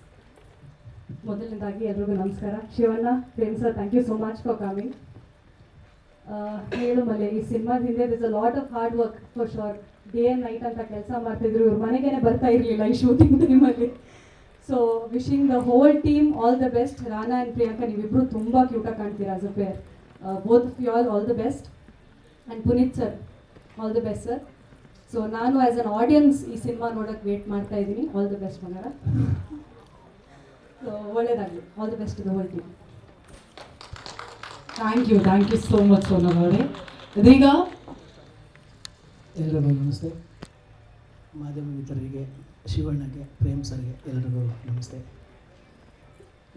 [SPEAKER 9] ಮೊದಲನೇದಾಗಿ ಎಲ್ರಿಗೂ ನಮಸ್ಕಾರ. Shivanna, Prem sir, thank you so much for coming. 7 ಮಲೆ ಈ ಸಿನಿಮಾದ ಹಿಂದೆ this a lot of hard work for sure. Day and night ಅಂತ ಕೆಲಸ ಮಾಡ್ತಿದ್ರು, ಇವ್ರ ಮನೆಗೇನೆ ಬರ್ತಾ ಇರಲಿಲ್ಲ ಈ ಶೂಟಿಂಗ್ ಟೈಮಲ್ಲಿ. So wishing the whole team all the best. Rana and Priyanka, ನೀವಿಬ್ಬರು ತುಂಬ ಕ್ಯೂಟಾಗಿ ಕಾಣ್ತೀರಾ as a pair. Both of you all the best. And Puneeth sir, all the best sir. So ನಾನು ಆ್ಯಸ್ ಅನ್ ಆಡಿಯನ್ಸ್ ಈ ಸಿನಿಮಾ ನೋಡೋಕ್ಕೆ ವೇಟ್ ಮಾಡ್ತಾ ಇದ್ದೀನಿ. ಆಲ್ ದ ಬೆಸ್ಟ್ ಮನರ. ಸೊ ಒಳ್ಳೇದಾಗಲಿ, all the best to the whole team.
[SPEAKER 3] Thank you so much Sonal ಅವರೇ. ಇದೀಗ
[SPEAKER 10] ಎಲ್ಲರಿಗೂ ನಮಸ್ತೆ. ಮಾಧ್ಯಮ ಮಿತ್ರರಿಗೆ, ಶಿವಣ್ಣಗೆ, ಪ್ರೇಮ್ ಸರ್ಗೆ ಎಲ್ಲರಿಗೂ ನಮಸ್ತೆ.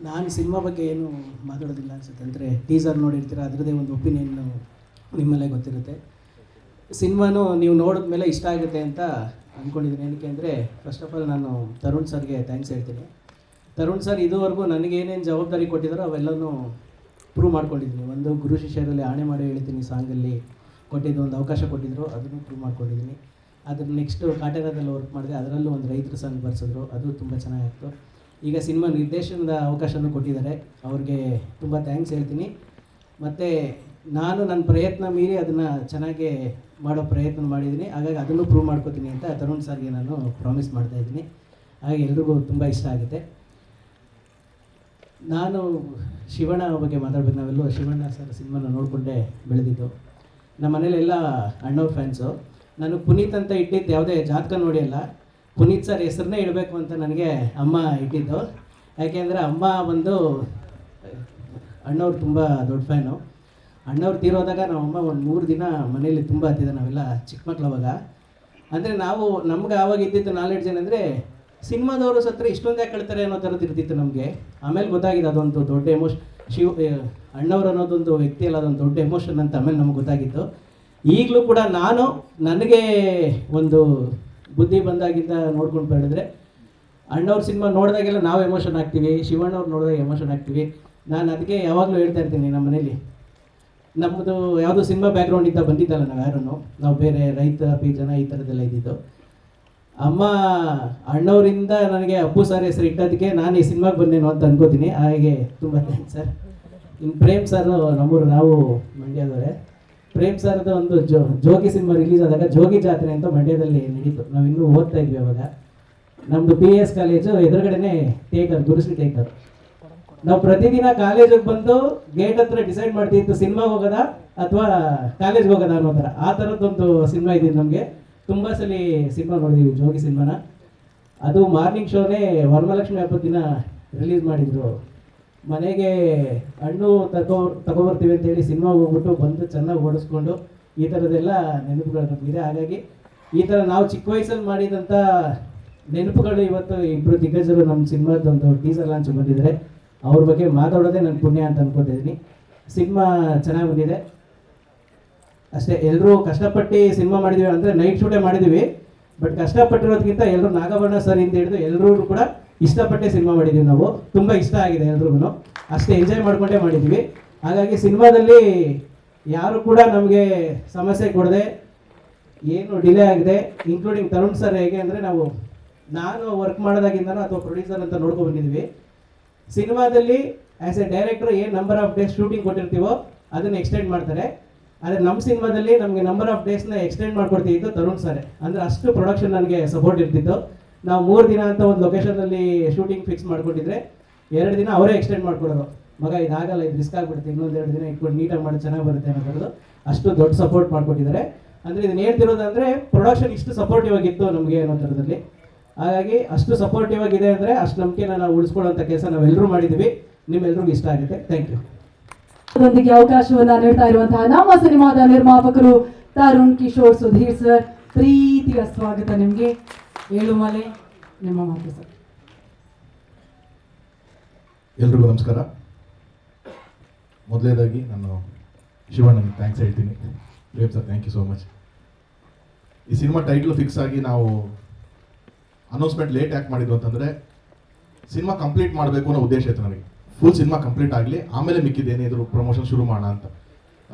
[SPEAKER 10] ನಾನು ಸಿನಿಮಾ ಬಗ್ಗೆ ಏನು ಮಾತಾಡೋದಿಲ್ಲ ಅನಿಸುತ್ತೆ. ಅಂದರೆ ಟೀಸರ್ ನೋಡಿರ್ತೀರ, ಅದರದ್ದೇ ಒಂದು ಒಪಿನಿಯನ್ನು ನಿಮ್ಮಲ್ಲೇ ಗೊತ್ತಿರುತ್ತೆ. ಸಿನಿಮಾನು ನೀವು ನೋಡಿದ ಮೇಲೆ ಇಷ್ಟ ಆಗುತ್ತೆ ಅಂತ ಅಂದ್ಕೊಂಡಿದ್ದೀನಿ. ಏನಕ್ಕೆ ಅಂದರೆ ಫಸ್ಟ್ ಆಫ್ ಆಲ್ ನಾನು ತರುಣ್ ಸರ್ಗೆ ಥ್ಯಾಂಕ್ಸ್ ಹೇಳ್ತೀನಿ. ತರುಣ್ ಸರ್ ಇದುವರೆಗೂ ನನಗೇನೇನು ಜವಾಬ್ದಾರಿ ಕೊಟ್ಟಿದ್ದಾರೋ ಅವೆಲ್ಲವೂ ಪ್ರೂವ್ ಮಾಡ್ಕೊಂಡಿದ್ದೀನಿ. ಒಂದು ಗುರು ಶಿಷ್ಯರಲ್ಲಿ ಆಣೆ ಮಾಡಿ ಹೇಳ್ತೀನಿ ಸಾಂಗಲ್ಲಿ ಕೊಟ್ಟಿದ್ದು, ಒಂದು ಅವಕಾಶ ಕೊಟ್ಟಿದ್ದರು, ಅದನ್ನು ಪ್ರೂವ್ ಮಾಡ್ಕೊಂಡಿದ್ದೀನಿ. ಅದ್ರ ನೆಕ್ಸ್ಟು ಕಾಟೇರದಲ್ಲಿ ವರ್ಕ್ ಮಾಡಿದೆ, ಅದರಲ್ಲೂ ಒಂದು ರೈತರ ಸಾಂಗ್ ಬರ್ಸಿದ್ರು, ಅದು ತುಂಬ ಚೆನ್ನಾಗಿತ್ತು. ಈಗ ಸಿನಿಮಾ ನಿರ್ದೇಶನದ ಅವಕಾಶನೂ ಕೊಟ್ಟಿದ್ದಾರೆ, ಅವ್ರಿಗೆ ತುಂಬ ಥ್ಯಾಂಕ್ಸ್ ಹೇಳ್ತೀನಿ. ಮತ್ತು ನಾನು ನನ್ನ ಪ್ರಯತ್ನ ಮೀರಿ ಅದನ್ನು ಚೆನ್ನಾಗಿ ಮಾಡೋ ಪ್ರಯತ್ನ ಮಾಡಿದ್ದೀನಿ. ಹಾಗಾಗಿ ಅದನ್ನು ಪ್ರೂವ್ ಮಾಡ್ಕೋತೀನಿ ಅಂತ ತರುಣ್ ಸರ್ಗೆ ನಾನು ಪ್ರಾಮಿಸ್ ಮಾಡ್ತಾಯಿದ್ದೀನಿ. ಹಾಗೆ ಎಲ್ರಿಗೂ ತುಂಬ ಇಷ್ಟ ಆಗುತ್ತೆ. ನಾನು ಶಿವಣ್ಣ ಬಗ್ಗೆ ಮಾತಾಡ್ಬೇಕು. ನಾವೆಲ್ಲೂ ಶಿವಣ್ಣ ಸರ್ ಸಿನಿಮಾನ ನೋಡಿಕೊಂಡೇ ಬೆಳೆದಿದ್ದು. ನಮ್ಮ ಮನೇಲೆಲ್ಲ ಅಣ್ಣವ್ರ ಫ್ಯಾನ್ಸು. ನಾನು ಪುನೀತ್ ಅಂತ ಇಟ್ಟಿದ್ದು ಯಾವುದೇ ಜಾತಕ ನೋಡಿ ಅಲ್ಲ, ಪುನೀತ್ ಸರ್ ಹೆಸರನ್ನೇ ಇಡಬೇಕು ಅಂತ ನನಗೆ ಅಮ್ಮ ಇಟ್ಟಿದ್ದು. ಯಾಕೆಂದರೆ ಅಮ್ಮ ಬಂದು ಅಣ್ಣವ್ರು ತುಂಬ ದೊಡ್ಡ ಫ್ಯಾನು. ಅಣ್ಣವ್ರು ತೀರೋದಾಗ ನಮ್ಮಮ್ಮ ಒಂದು 3 ದಿನ ಮನೇಲಿ ತುಂಬ ಹತ್ತಿದೆ, ನಾವೆಲ್ಲ ಚಿಕ್ಕ ಮಕ್ಳು ಅವಾಗ. ಅಂದರೆ ನಮ್ಗೆ ಆವಾಗ ಇದ್ದಿದ್ದು ನಾಲೆಡ್ಜ್ ಏನಂದರೆ ಸಿನಿಮಾದವರು ಸತ್ರ ಇಷ್ಟೊಂದು ಯಾಕೆ ಕಳ್ತಾರೆ ಅನ್ನೋ ಥರದ್ದು ಇರ್ತಿತ್ತು ನಮಗೆ. ಆಮೇಲೆ ಗೊತ್ತಾಗಿದೆ ಅದೊಂದು ದೊಡ್ಡ ಅಣ್ಣವ್ರು ಅನ್ನೋದೊಂದು ವ್ಯಕ್ತಿ ಅಲ್ಲ, ಅದೊಂದು ದೊಡ್ಡ ಎಮೋಷನ್ ಅಂತ ಆಮೇಲೆ ನಮ್ಗೆ ಗೊತ್ತಾಗಿತ್ತು. ಈಗಲೂ ಕೂಡ ನನಗೆ ಒಂದು ಬುದ್ಧಿ ಬಂದಾಗಿಂದ ನೋಡ್ಕೊಂಡು ಬೆಳೆದ್ರೆ ಅಣ್ಣವ್ರ ಸಿನಿಮಾ ನೋಡಿದಾಗೆಲ್ಲ ನಾವು ಎಮೋಷನ್ ಆಗ್ತೀವಿ, ಶಿವಣ್ಣವ್ರು ನೋಡಿದಾಗ ಎಮೋಷನ್ ಆಗ್ತೀವಿ. ನಾನು ಅದಕ್ಕೆ ಯಾವಾಗಲೂ ಹೇಳ್ತಾ ಇರ್ತೀನಿ ನಮ್ಮ ಮನೇಲಿ, ನಮ್ಮದು ಯಾವುದೋ ಸಿನಿಮಾ ಬ್ಯಾಕ್ಗ್ರೌಂಡಿಂದ ಬಂದಿದ್ದಲ್ಲ ನಾವು ಯಾರೂ, ನಾವು ಬೇರೆ ರೈತ ಜನ ಈ ಥರದ್ದೆಲ್ಲ ಇದ್ದಿದ್ದು. ಅಮ್ಮ ಅಣ್ಣವರಿಂದ ನನಗೆ ಅಪ್ಪು ಸರ್ ಹೆಸರು ಇಟ್ಟೋದಕ್ಕೆ ನಾನು ಈ ಸಿನಿಮಾಗೆ ಬಂದೇನೋ ಅಂತ ಅನ್ಕೋತೀನಿ. ಹಾಗೆ ತುಂಬ ಥ್ಯಾಂಕ್ಸ್ ಸರ್. ಇನ್ನು ಪ್ರೇಮ್ ಸರ್, ನಮ್ಮೂರು, ನಾವು ಮಂಡ್ಯದವರೇ. ಪ್ರೇಮ್ ಸರ್ದು ಒಂದು ಜೋಗಿ ಸಿನಿಮಾ ರಿಲೀಸ್ ಆದಾಗ ಜೋಗಿ ಜಾತ್ರೆ ಅಂತ ಮಂಡ್ಯದಲ್ಲಿ ನಡೀತು. ನಾವು ಇನ್ನೂ ಓದ್ತಾ ಇದ್ವಿ ಅವಾಗ. ನಮ್ಮದು PES college ಎದುರುಗಡೆನೇ theatre, Gurushree theatre. ನಾವು ಪ್ರತಿದಿನ ಕಾಲೇಜಿಗೆ ಬಂದು ಗೇಟ್ ಹತ್ರ ಡಿಸೈಡ್ ಮಾಡ್ತಿತ್ತು ಸಿನಿಮಾಗೆ ಹೋಗೋದಾ ಅಥವಾ ಕಾಲೇಜ್ಗೆ ಹೋಗೋದಾ ಅನ್ನೋ ಥರ. ಆ ಥರದ್ದೊಂದು ಸಿನಿಮಾ ಇದ್ದಿದ್ದು ನಮಗೆ. ತುಂಬ ಸಲ ಸಿನಿಮಾ ನೋಡಿದ್ದೀವಿ ಜೋಗಿ ಸಿನಿಮಾನ. ಅದು ಮಾರ್ನಿಂಗ್ ಶೋನೇ ವರಮಹಾಲಕ್ಷ್ಮಿ ಹಬ್ಬದ ದಿನ ರಿಲೀಸ್ ಮಾಡಿದರು. ಮನೆಗೆ ಹಣ್ಣು ತಗೊಬರ್ತೀವಿ ಅಂತೇಳಿ ಸಿನಿಮಾಗೆ ಹೋಗ್ಬಿಟ್ಟು ಬಂದು ಚೆನ್ನಾಗಿ ಓಡಿಸ್ಕೊಂಡು ಈ ಥರದ್ದೆಲ್ಲ ನೆನಪುಗಳು ನಮಗಿದೆ. ಹಾಗಾಗಿ ಈ ಥರ ನಾವು ಚಿಕ್ಕ ವಯಸ್ಸಲ್ಲಿ ಮಾಡಿದಂಥ ನೆನಪುಗಳು ಇವತ್ತು ಇಬ್ಬರು ದಿಗ್ಗಜರು ನಮ್ಮ ಸಿನಿಮಾದೊಂದು ಟೀಸರ್ ಲಾಂಚ್ ಬಂದಿದ್ದಾರೆ. ಅವ್ರ ಬಗ್ಗೆ ಮಾತಾಡೋದೇ ನನ್ನ ಪುಣ್ಯ ಅಂತ ಅನ್ಕೋತಿದ್ದೀನಿ. ಸಿನಿಮಾ ಚೆನ್ನಾಗಿ ಬಂದಿದೆ ಅಷ್ಟೇ. ಎಲ್ಲರೂ ಕಷ್ಟಪಟ್ಟು ಸಿನಿಮಾ ಮಾಡಿದ್ದೀವಿ ಅಂದರೆ ನೈಟ್ ಶೂಟೇ ಮಾಡಿದ್ದೀವಿ. ಬಟ್ ಕಷ್ಟಪಟ್ಟಿರೋದಕ್ಕಿಂತ ಎಲ್ಲರೂ ನಾಗಭರಣ ಸರ್ ಇಂದ ಹಿಡಿದು ಎಲ್ಲರೂ ಕೂಡ ಇಷ್ಟಪಟ್ಟೆ ಸಿನಿಮಾ ಮಾಡಿದ್ದೀವಿ ನಾವು. ತುಂಬ ಇಷ್ಟ ಆಗಿದೆ ಎಲ್ರಿಗೂ, ಅಷ್ಟೇ ಎಂಜಾಯ್ ಮಾಡ್ಕೊಂಡೇ ಮಾಡಿದ್ದೀವಿ. ಹಾಗಾಗಿ ಸಿನಿಮಾದಲ್ಲಿ ಯಾರು ಕೂಡ ನಮಗೆ ಸಮಸ್ಯೆ ಕೊಡದೆ, ಏನು ಡಿಲೇ ಆಗಿದೆ, ಇನ್ಕ್ಲೂಡಿಂಗ್ ತರುಣ್ ಸರ್. ಹೇಗೆ ಅಂದರೆ ನಾನು ವರ್ಕ್ ಮಾಡೋದಾಗಿಂದನೂ ಅಥವಾ ಪ್ರೊಡ್ಯೂಸರ್ ಅಂತ ನೋಡ್ಕೊಂಡು ಬಂದಿದ್ದೀವಿ. ಸಿನಿಮಾದಲ್ಲಿ ಆ್ಯಸ್ ಎ ಡೈರೆಕ್ಟರ್ ಏನು ನಂಬರ್ ಆಫ್ ಡೇಸ್ ಶೂಟಿಂಗ್ ಕೊಟ್ಟಿರ್ತೀವೋ ಅದನ್ನು ಎಕ್ಸ್ಟೆಂಡ್ ಮಾಡ್ತಾರೆ. ಆದರೆ ನಮ್ಮ ಸಿನಿಮಾದಲ್ಲಿ ನಮಗೆ ನಂಬರ್ ಆಫ್ ಡೇಸ್ನ ಎಕ್ಸ್ಟೆಂಡ್ ಮಾಡ್ಕೊಡ್ತಿದ್ದು ತರುಣ್ ಸರ್. ಅಂದರೆ ಅಷ್ಟು ಪ್ರೊಡಕ್ಷನ್ ನನಗೆ ಸಪೋರ್ಟ್ ಇರ್ತಿತ್ತು. ನಾವು 3 ದಿನ ಅಂತ ಒಂದು ಲೊಕೇಶನಲ್ಲಿ ಶೂಟಿಂಗ್ ಫಿಕ್ಸ್ ಮಾಡ್ಕೊಂಡಿದ್ರೆ 2 ದಿನ ಅವರೇ ಎಕ್ಸ್ಟೆಂಡ್ ಮಾಡ್ಕೊಡೋದು. ಮಗ ಇದಾಗಲ್ಲ, ಇದು ರಿಸ್ಕ್ ಆಗಿಬಿಡುತ್ತೆ, ಇನ್ನೊಂದು 2 ದಿನ ಇಟ್ಕೊಂಡು ನೀಟಾಗಿ ಮಾಡಿ ಚೆನ್ನಾಗಿ ಬರುತ್ತೆ ಅನ್ನೋದು. ಅಷ್ಟು ದೊಡ್ಡ ಸಪೋರ್ಟ್ ಮಾಡ್ಕೊಟ್ಟಿದ್ದಾರೆ. ಅಂದರೆ ಇದನ್ನು ಹೇಳ್ತಿರೋದಂದರೆ ಪ್ರೊಡಕ್ಷನ್ ಇಷ್ಟು ಸಪೋರ್ಟಿವ್ ಆಗಿತ್ತು ನಮಗೆ ಅನ್ನೋ ಥರದಲ್ಲಿ. ಹಾಗಾಗಿ ಅಷ್ಟು ಸಪೋರ್ಟಿವ್ ಆಗಿದೆ ಅಂದರೆ ಅಷ್ಟು ನಂಬಿಕೆನ ನಾವು ಉಳಿಸ್ಕೊಳ್ಳೋಂಥ ಕೆಲಸ ನಾವೆಲ್ಲರೂ ಮಾಡಿದ್ದೀವಿ. ನಿಮ್ಮೆಲ್ರಿಗೂ ಇಷ್ಟ ಆಗುತ್ತೆ. Thank you.
[SPEAKER 3] ಅದರೊಂದಿಗೆ ಅವಕಾಶವನ್ನ ನೀಡ್ತಾ ಇರುವಂತಹ ನಮ್ಮ ಸಿನಿಮಾದ ನಿರ್ಮಾಪಕರು ತರುಣ್ ಕಿಶೋರ್ ಸುಧೀರ್ ಸರ್, ಪ್ರೀತಿಯ ಸ್ವಾಗತ ನಿಮಗೆ. ಏಳುಮಲೆ ನಿಮ್ಮ ಮಾತು ಸರ್.
[SPEAKER 11] ಎಲ್ರಿಗೂ ನಮಸ್ಕಾರ. ಮೊದಲನೇದಾಗಿ ನಾನು ಶಿವಣ್ಣನಿಗೆ ಥ್ಯಾಂಕ್ಸ್ ಹೇಳ್ತೀನಿ. Prem sir, thank you so much. ಈ ಸಿನಿಮಾ ಟೈಟ್ಲ್ ಫಿಕ್ಸ್ ಆಗಿ ನಾವು ಅನೌನ್ಸ್ಮೆಂಟ್ ಲೇಟ್ ಯಾಕೆ ಮಾಡಿದ್ರು ಅಂತಂದರೆ, ಸಿನಿಮಾ ಕಂಪ್ಲೀಟ್ ಮಾಡಬೇಕು ಅನ್ನೋ ಉದ್ದೇಶ ಇತ್ತು ನನಗೆ. ಫುಲ್ ಸಿನಿಮಾ ಕಂಪ್ಲೀಟ್ ಆಗಲಿ, ಆಮೇಲೆ ಮಿಕ್ಕಿದ್ದೇನಿದ್ರು ಪ್ರಮೋಷನ್ ಶುರು ಮಾಡೋಣ ಅಂತ.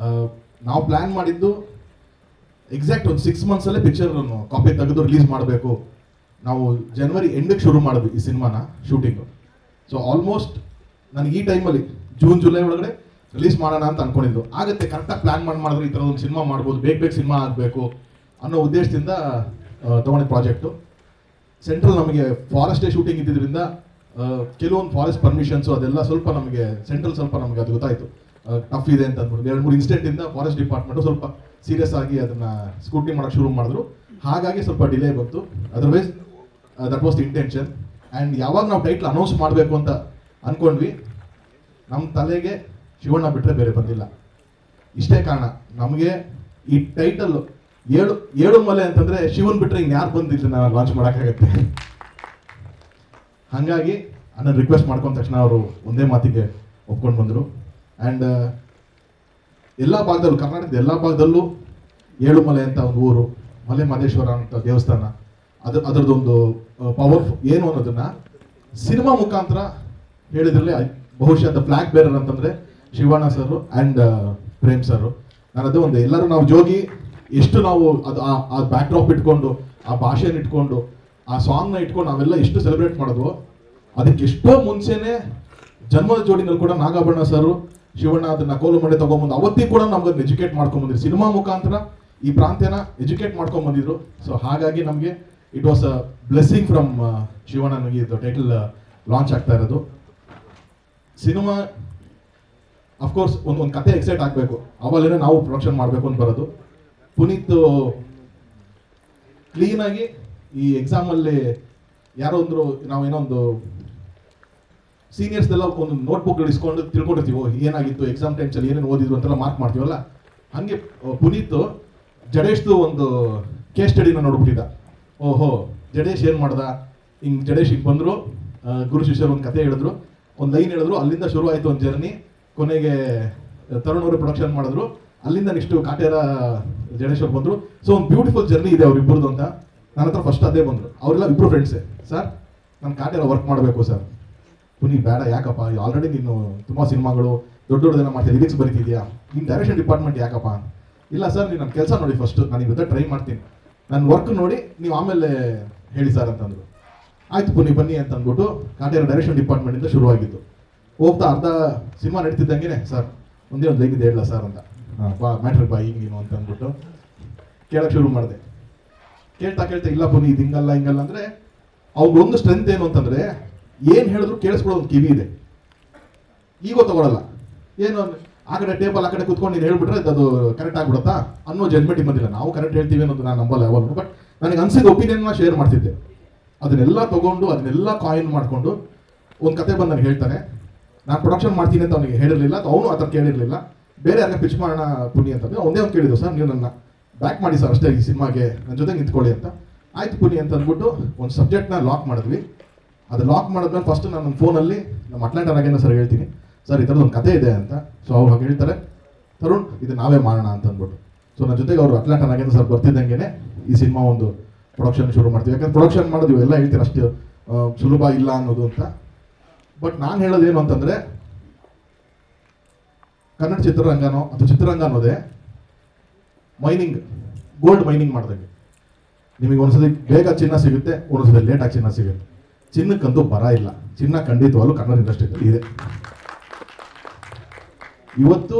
[SPEAKER 11] ನಾವು ಪ್ಲ್ಯಾನ್ ಮಾಡಿದ್ದು ಎಕ್ಸಾಕ್ಟ್ ಒಂದು 6 ಮಂತ್ಸಲ್ಲೇ ಪಿಕ್ಚರ್ ಕಾಪಿ ತೆಗೆದು ರಿಲೀಸ್ ಮಾಡಬೇಕು. ನಾವು ಜನವರಿ ಎಂಡಿಗೆ ಶುರು ಮಾಡಿದ್ವಿ ಈ ಸಿನಿಮಾನ ಶೂಟಿಂಗು. ಸೊ ಆಲ್ಮೋಸ್ಟ್ ನನಗೆ ಈ ಟೈಮಲ್ಲಿ ಜೂನ್-ಜುಲೈ ಒಳಗಡೆ ರಿಲೀಸ್ ಮಾಡೋಣ ಅಂತ ಅಂದ್ಕೊಂಡಿದ್ದು. ಆಗುತ್ತೆ, ಕರೆಕ್ಟಾಗಿ ಪ್ಲ್ಯಾನ್ ಮಾಡಿದ್ರೆ ಈ ಥರ ಒಂದು ಸಿನಿಮಾ ಮಾಡ್ಬೋದು, ಬೇಗ ಸಿನಿಮಾ ಆಗಬೇಕು ಅನ್ನೋ ಉದ್ದೇಶದಿಂದ ತೊಗೊಂಡಿದ್ದ ಪ್ರಾಜೆಕ್ಟು. ಸೆಂಟ್ರಲ್ ನಮಗೆ ಫಾರೆಸ್ಟೇ ಶೂಟಿಂಗ್ ಇದ್ದಿದ್ದರಿಂದ ಕೆಲವೊಂದು ಫಾರೆಸ್ಟ್ ಪರ್ಮಿಷನ್ಸು ಅದೆಲ್ಲ ಸ್ವಲ್ಪ ನಮಗೆ ಸೆಂಟ್ರಲ್ ಸ್ವಲ್ಪ ನಮಗೆ ಅದು ಗೊತ್ತಾಯಿತು ಟಫ್ ಇದೆ ಅಂತ ಅಂದ್ಬಿಟ್ಟು 2-3 ಇನ್ಸಿಡೆಂಟಿಂದ ಫಾರೆಸ್ಟ್ ಡಿಪಾರ್ಟ್ಮೆಂಟು ಸ್ವಲ್ಪ ಸೀರಿಯಸ್ ಆಗಿ ಅದನ್ನು ಸ್ಕ್ರೂಟಿನಿ ಮಾಡೋಕ್ಕೆ ಶುರು ಮಾಡಿದ್ರು. ಹಾಗಾಗಿ ಸ್ವಲ್ಪ ಡಿಲೇ ಬಂತು. Otherwise that was the intention. And ಯಾವಾಗ ನಾವು ಟೈಟ್ಲ್ ಅನೌನ್ಸ್ ಮಾಡಬೇಕು ಅಂತ ಅಂದ್ಕೊಂಡ್ವಿ, ನಮ್ಮ ತಲೆಗೆ ಶಿವಣ್ಣ ಬಿಟ್ಟರೆ ಬೇರೆ ಬಂದಿಲ್ಲ. ಇಷ್ಟೇ ಕಾರಣ ನಮಗೆ ಈ ಟೈಟಲ್ ಏಳುಮಲೆ ಅಂತಂದರೆ ಶಿವನ್ ಬಿಟ್ಟರೆ ಇನ್ಯಾರು ಬಂದಿಲ್ಲ ನಾವು ಲಾಂಚ್ ಮಾಡೋಕ್ಕಾಗತ್ತೆ. ಹಾಗಾಗಿ ನನ್ನ ರಿಕ್ವೆಸ್ಟ್ ಮಾಡ್ಕೊಂಡ ತಕ್ಷಣ ಅವರು ಒಂದೇ ಮಾತಿಗೆ ಒಪ್ಕೊಂಡು ಬಂದರು. ಆ್ಯಂಡ್ ಎಲ್ಲ ಭಾಗದಲ್ಲೂ, ಕರ್ನಾಟಕದ ಎಲ್ಲ ಭಾಗದಲ್ಲೂ ಏಳುಮಲೆ ಅಂತ ಒಂದು ಊರು, ಮಲೆ ಮಹದೇಶ್ವರ ಅಂತ ದೇವಸ್ಥಾನ, ಅದರದ್ದೊಂದು ಪವರ್ ಏನು ಅನ್ನೋದನ್ನು ಸಿನಿಮಾ ಮುಖಾಂತರ ಹೇಳಿದ್ರಲ್ಲಿ ಬಹುಶಃ ದ ಫ್ಲಾಗ್ ಬೇರರ್ ಅಂತಂದರೆ ಶಿವಣ್ಣ ಸರು ಆ್ಯಂಡ್ ಪ್ರೇಮ್ ಸರು. ನಾನು ಅದು ಒಂದು ಎಲ್ಲರೂ ನಾವು ಜೋಗಿ ಎಷ್ಟು ನಾವು ಅದು ಆ ಬ್ಯಾಕ್ ಡ್ರಾಪ್ ಇಟ್ಕೊಂಡು, ಆ ಭಾಷೆನ ಇಟ್ಕೊಂಡು, ಆ ಸಾಂಗ್ನ ಇಟ್ಕೊಂಡು ನಾವೆಲ್ಲ ಎಷ್ಟು ಸೆಲೆಬ್ರೇಟ್ ಮಾಡೋದು, ಅದಕ್ಕೆ ಎಷ್ಟೋ ಮುಂಚೆನೇ ಜನ್ಮದ ಜೋಡಿನಲ್ಲಿ ಕೂಡ ನಾಗಾಭರಣ ಸರು ಶಿವಣ್ಣ ಅದನ್ನ ಕೋಲು ಮಂಡೆ ತಗೊಂಬಂದು ಅವತ್ತಿಗೆ ಕೂಡ ನಮ್ಗೆ ಅದನ್ನ ಎಜುಕೇಟ್ ಮಾಡ್ಕೊಂಬಂದಿದ್ರು. ಸಿನಿಮಾ ಮುಖಾಂತರ ಈ ಪ್ರಾಂತ್ಯನ ಎಜುಕೇಟ್ ಮಾಡ್ಕೊಂಬಂದಿದ್ರು. ಸೊ ಹಾಗಾಗಿ ನಮಗೆ it was a blessing from Shivanna. ನಮಗೆ ಇದು ಟೈಟಲ್ ಲಾಂಚ್ ಆಗ್ತಾ ಇರೋದು. ಸಿನಿಮಾ ಅಫ್ಕೋರ್ಸ್ ಒಂದು ಕತೆ ಎಕ್ಸೈಟ್ ಆಗಬೇಕು, ಅವಾಗಲೇ ನಾವು ಪ್ರೊಡಕ್ಷನ್ ಮಾಡಬೇಕು ಅಂತ ಬರೋದು. ಪುನೀತ್ ಕ್ಲೀನಾಗಿ ಈ ಎಕ್ಸಾಮಲ್ಲಿ ಯಾರೋ ಅಂದರು, ನಾವೇನೋ ಒಂದು ಸೀನಿಯರ್ಸ್ದೆಲ್ಲ ಒಂದು ನೋಟ್ಬುಕ್ಗಳು ಇಸ್ಕೊಂಡು ತಿಳ್ಕೊಂಡಿರ್ತೀವೋ ಏನಾಗಿತ್ತು ಎಕ್ಸಾಮ್ ಟೈಮ್ಸಲ್ಲಿ ಏನೇನು ಓದಿದ್ರು ಅಂತೆಲ್ಲ ಮಾರ್ಕ್ ಮಾಡ್ತೀವಲ್ಲ. ಹಾಗೆ ಪುನೀತ್ ಜಡೇಶ್ದು ಒಂದು ಕೇಸ್ ಸ್ಟಡಿನ ನೋಡ್ಬಿಟ್ಟಿದ್ದ. ಓಹೋ, ಜಡೇಶ್ ಏನು ಮಾಡ್ದ, ಹಿಂಗೆ ಜಡೇಶ್ ಹಿಂಗೆ ಬಂದರು, ಗುರು ಶಿಷ್ಯರು ಒಂದು ಕತೆ ಹೇಳಿದ್ರು, ಒಂದು ಲೈನ್ ಹೇಳಿದ್ರು, ಅಲ್ಲಿಂದ ಶುರು ಆಯಿತು ಒಂದು ಜರ್ನಿ. ಕೊನೆಗೆ ತರುಣ್ ಅವರು ಪ್ರೊಡಕ್ಷನ್ ಮಾಡಿದ್ರು, ಅಲ್ಲಿಂದ ನೆಕ್ಸ್ಟು ಕಾಟೇರ ಜಡೇಶ್ ಅವ್ರು ಬಂದರು. ಸೊ ಒಂದು ಬ್ಯೂಟಿಫುಲ್ ಜರ್ನಿ ಇದೆ ಅವ್ರಿಬ್ಬರದು ಅಂತ. ನನ್ನ ಹತ್ರ ಫಸ್ಟ್ ಅದೇ ಬಂದರು. ಅವರೆಲ್ಲ ಇಬ್ಬರು ಫ್ರೆಂಡ್ಸೇ. ಸರ್ ನಾನು ಕಾಟೇರ ವರ್ಕ್ ಮಾಡಬೇಕು ಸರ್, ಪುನಿ ಬೇಡ ಯಾಕಪ್ಪ, ಆಲ್ರೆಡಿ ನೀನು ತುಂಬ ಸಿನಿಮಾಗಳು ದೊಡ್ಡ ದೊಡ್ಡದೆಲ್ಲ ಮಾಡ್ತೀಯ, ಲಿರಿಕ್ಸ್ ಬರೀತಿದ್ಯಾ, ನೀನು ಡೈರೆಕ್ಷನ್ ಡಿಪಾರ್ಟ್ಮೆಂಟ್ ಯಾಕಪ್ಪ? ಇಲ್ಲ ಸರ್, ನೀವು ನನ್ನ ಕೆಲಸ ನೋಡಿ ಫಸ್ಟು, ನಾನು ಇವತ್ತು ಟ್ರೈ ಮಾಡ್ತೀನಿ, ನನ್ನ ವರ್ಕ್ ನೋಡಿ ನೀವು ಆಮೇಲೆ ಹೇಳಿ ಸರ್ ಅಂತಂದರು. ಆಯ್ತು ಪುನಿ ಬನ್ನಿ ಅಂತ ಅಂದ್ಬಿಟ್ಟು ಕಾಟೇರ ಡೈರೆಕ್ಷನ್ ಡಿಪಾರ್ಟ್ಮೆಂಟಿಂದ ಶುರುವಾಗಿದ್ದು. ಹೋಗ್ತಾ ಅರ್ಧ ಸಿನಿಮಾ ನಡೀತಿದ್ದಂಗೆ ಸರ್ ಒಂದೇ ಒಂದು ಲೈನ್ ಇದೆ ಹೇಳಲ್ಲ ಸರ್ ಅಂತ. ಬಾ ಮ್ಯಾಟ್ರ್ ಬಾ ಈಗ ನೀನು ಅಂತ ಅಂದ್ಬಿಟ್ಟು ಕೇಳಕ್ಕೆ ಶುರು ಮಾಡಿದೆ. ಕೇಳ್ತಾ ಇಲ್ಲ ಪುನಿ ಇದು ಹಿಂಗಲ್ಲ ಹಿಂಗಲ್ಲ ಅಂದರೆ ಅವ್ರಿಗೊಂದು ಸ್ಟ್ರೆಂತ್ ಏನು ಅಂತಂದರೆ ಏನು ಹೇಳಿದ್ರು ಕೇಳಿಸ್ಕೊಳ್ಳೋ ಒಂದು ಕಿವಿ ಇದೆ. ಈಗೋ ತಗೊಳ್ಳಲ್ಲ, ಏನು ಆ ಕಡೆ ಟೇಬಲ್ ಆ ಕಡೆ ಕೂತ್ಕೊಂಡು ನೀನು ಹೇಳ್ಬಿಟ್ರೆ ಅದು ಕರೆಕ್ಟ್ ಆಗಿಬಿಡುತ್ತಾ ಅನ್ನೋ ಜಡ್ಮೆಂಟ್ ಬಂದಿಲ್ಲ. ನಾವು ಕರೆಕ್ಟ್ ಹೇಳ್ತೀವಿ ಅನ್ನೋದು ನಾನು ನಂಬಲ್ಲ ಯಾವಾಗಲೂ. ಬಟ್ ನನಗೆ ಅನ್ಸಿದ ಒಪಿನಿಯನ್ನ ಶೇರ್ ಮಾಡ್ತಿದ್ದೆ. ಅದನ್ನೆಲ್ಲ ತೊಗೊಂಡು ಅದನ್ನೆಲ್ಲ ಕಾಯಿನ್ ಮಾಡಿಕೊಂಡು ಒಂದು ಕತೆ ಬಂದು ನನಗೆ ಹೇಳ್ತಾನೆ. ನಾನು ಪ್ರೊಡಕ್ಷನ್ ಮಾಡ್ತೀನಿ ಅಂತ ಅವನಿಗೆ ಹೇಳಿರಲಿಲ್ಲ, ಅವನು ಆ ಥರ ಕೇಳಿರಲಿಲ್ಲ. ಬೇರೆ ಯಾರಿಗೆ ಪಿಚ್ ಮಾಡೋಣ ಪುನಿ ಅಂತಂದರೆ ಒಂದೇ ಒಂದು ಕೇಳಿದ್ದು, ಸರ್ ನೀವು ನನ್ನ ಬ್ಯಾಕ್ ಮಾಡಿ ಸರ್ ಅಷ್ಟೇ ಈ ಸಿನಿಮಾಗೆ, ನನ್ನ ಜೊತೆ ನಿಂತ್ಕೊಳ್ಳಿ ಅಂತ. ಆಯ್ತು ಪುನಿ ಅಂತ ಅಂದ್ಬಿಟ್ಟು ಒಂದು ಸಬ್ಜೆಕ್ಟ್ನ ಲಾಕ್ ಮಾಡಿದ್ವಿ. ಅದು ಲಾಕ್ ಮಾಡಿದ್ಮೇಲೆ ಫಸ್ಟ್ ನಾನು ನನ್ನ ಫೋನಲ್ಲಿ ನಮ್ಮ ಅಟ್ಲಾಂಟಾ ನಾಗೇಂದ್ರ ಸರ್ ಹೇಳ್ತೀನಿ, ಸರ್ ಈ ಥರದ್ದು ಒಂದು ಕತೆ ಇದೆ ಅಂತ. ಸೊ ಅವ್ರು ಹಾಗೆ ಹೇಳ್ತಾರೆ, ತರುಣ್ ಇದು ನಾವೇ ಮಾಡೋಣ ಅಂತ ಅಂದ್ಬಿಟ್ಟು. ಸೊ ನನ್ನ ಜೊತೆಗೆ ಅವರು ಅಟ್ಲಾಂಟಾ ನಾಗೇಂದ್ರ ಸರ್ ಬರ್ತಿದ್ದಂಗೆ ಈ ಸಿನಿಮಾ ಒಂದು ಪ್ರೊಡಕ್ಷನ್ ಶುರು ಮಾಡ್ತೀವಿ. ಯಾಕಂದ್ರೆ ಪ್ರೊಡಕ್ಷನ್ ಮಾಡೋದು ಎಲ್ಲ ಹೇಳ್ತೀರ ಅಷ್ಟು ಸುಲಭ ಇಲ್ಲ ಅನ್ನೋದು ಅಂತ. ಬಟ್ ನಾನು ಹೇಳೋದೇನು ಅಂತಂದರೆ, ಕನ್ನಡ ಚಿತ್ರರಂಗನೋ ಅಥವಾ ಚಿತ್ರರಂಗ ಅನ್ನೋದೇ ಮೈನಿಂಗ್, ಗೋಲ್ಡ್ ಮೈನಿಂಗ್ ಮಾಡಿದಂಗೆ. ನಿಮಗೆ ಒಂದ್ಸತಿ ಬೇಗ ಚಿನ್ನ ಸಿಗುತ್ತೆ, ಒಂದೊಂದ್ಸತಿ ಲೇಟಾಗಿ ಚಿನ್ನ ಸಿಗುತ್ತೆ. ಚಿನ್ನಕ್ಕಂತೂ ಬರ ಇಲ್ಲ, ಚಿನ್ನ ಖಂಡಿತವಾಗ್ಲೂ ಕನ್ನಡ ಇಂಡಸ್ಟ್ರಿಯಲ್ಲಿ ಇದೆ. ಇವತ್ತು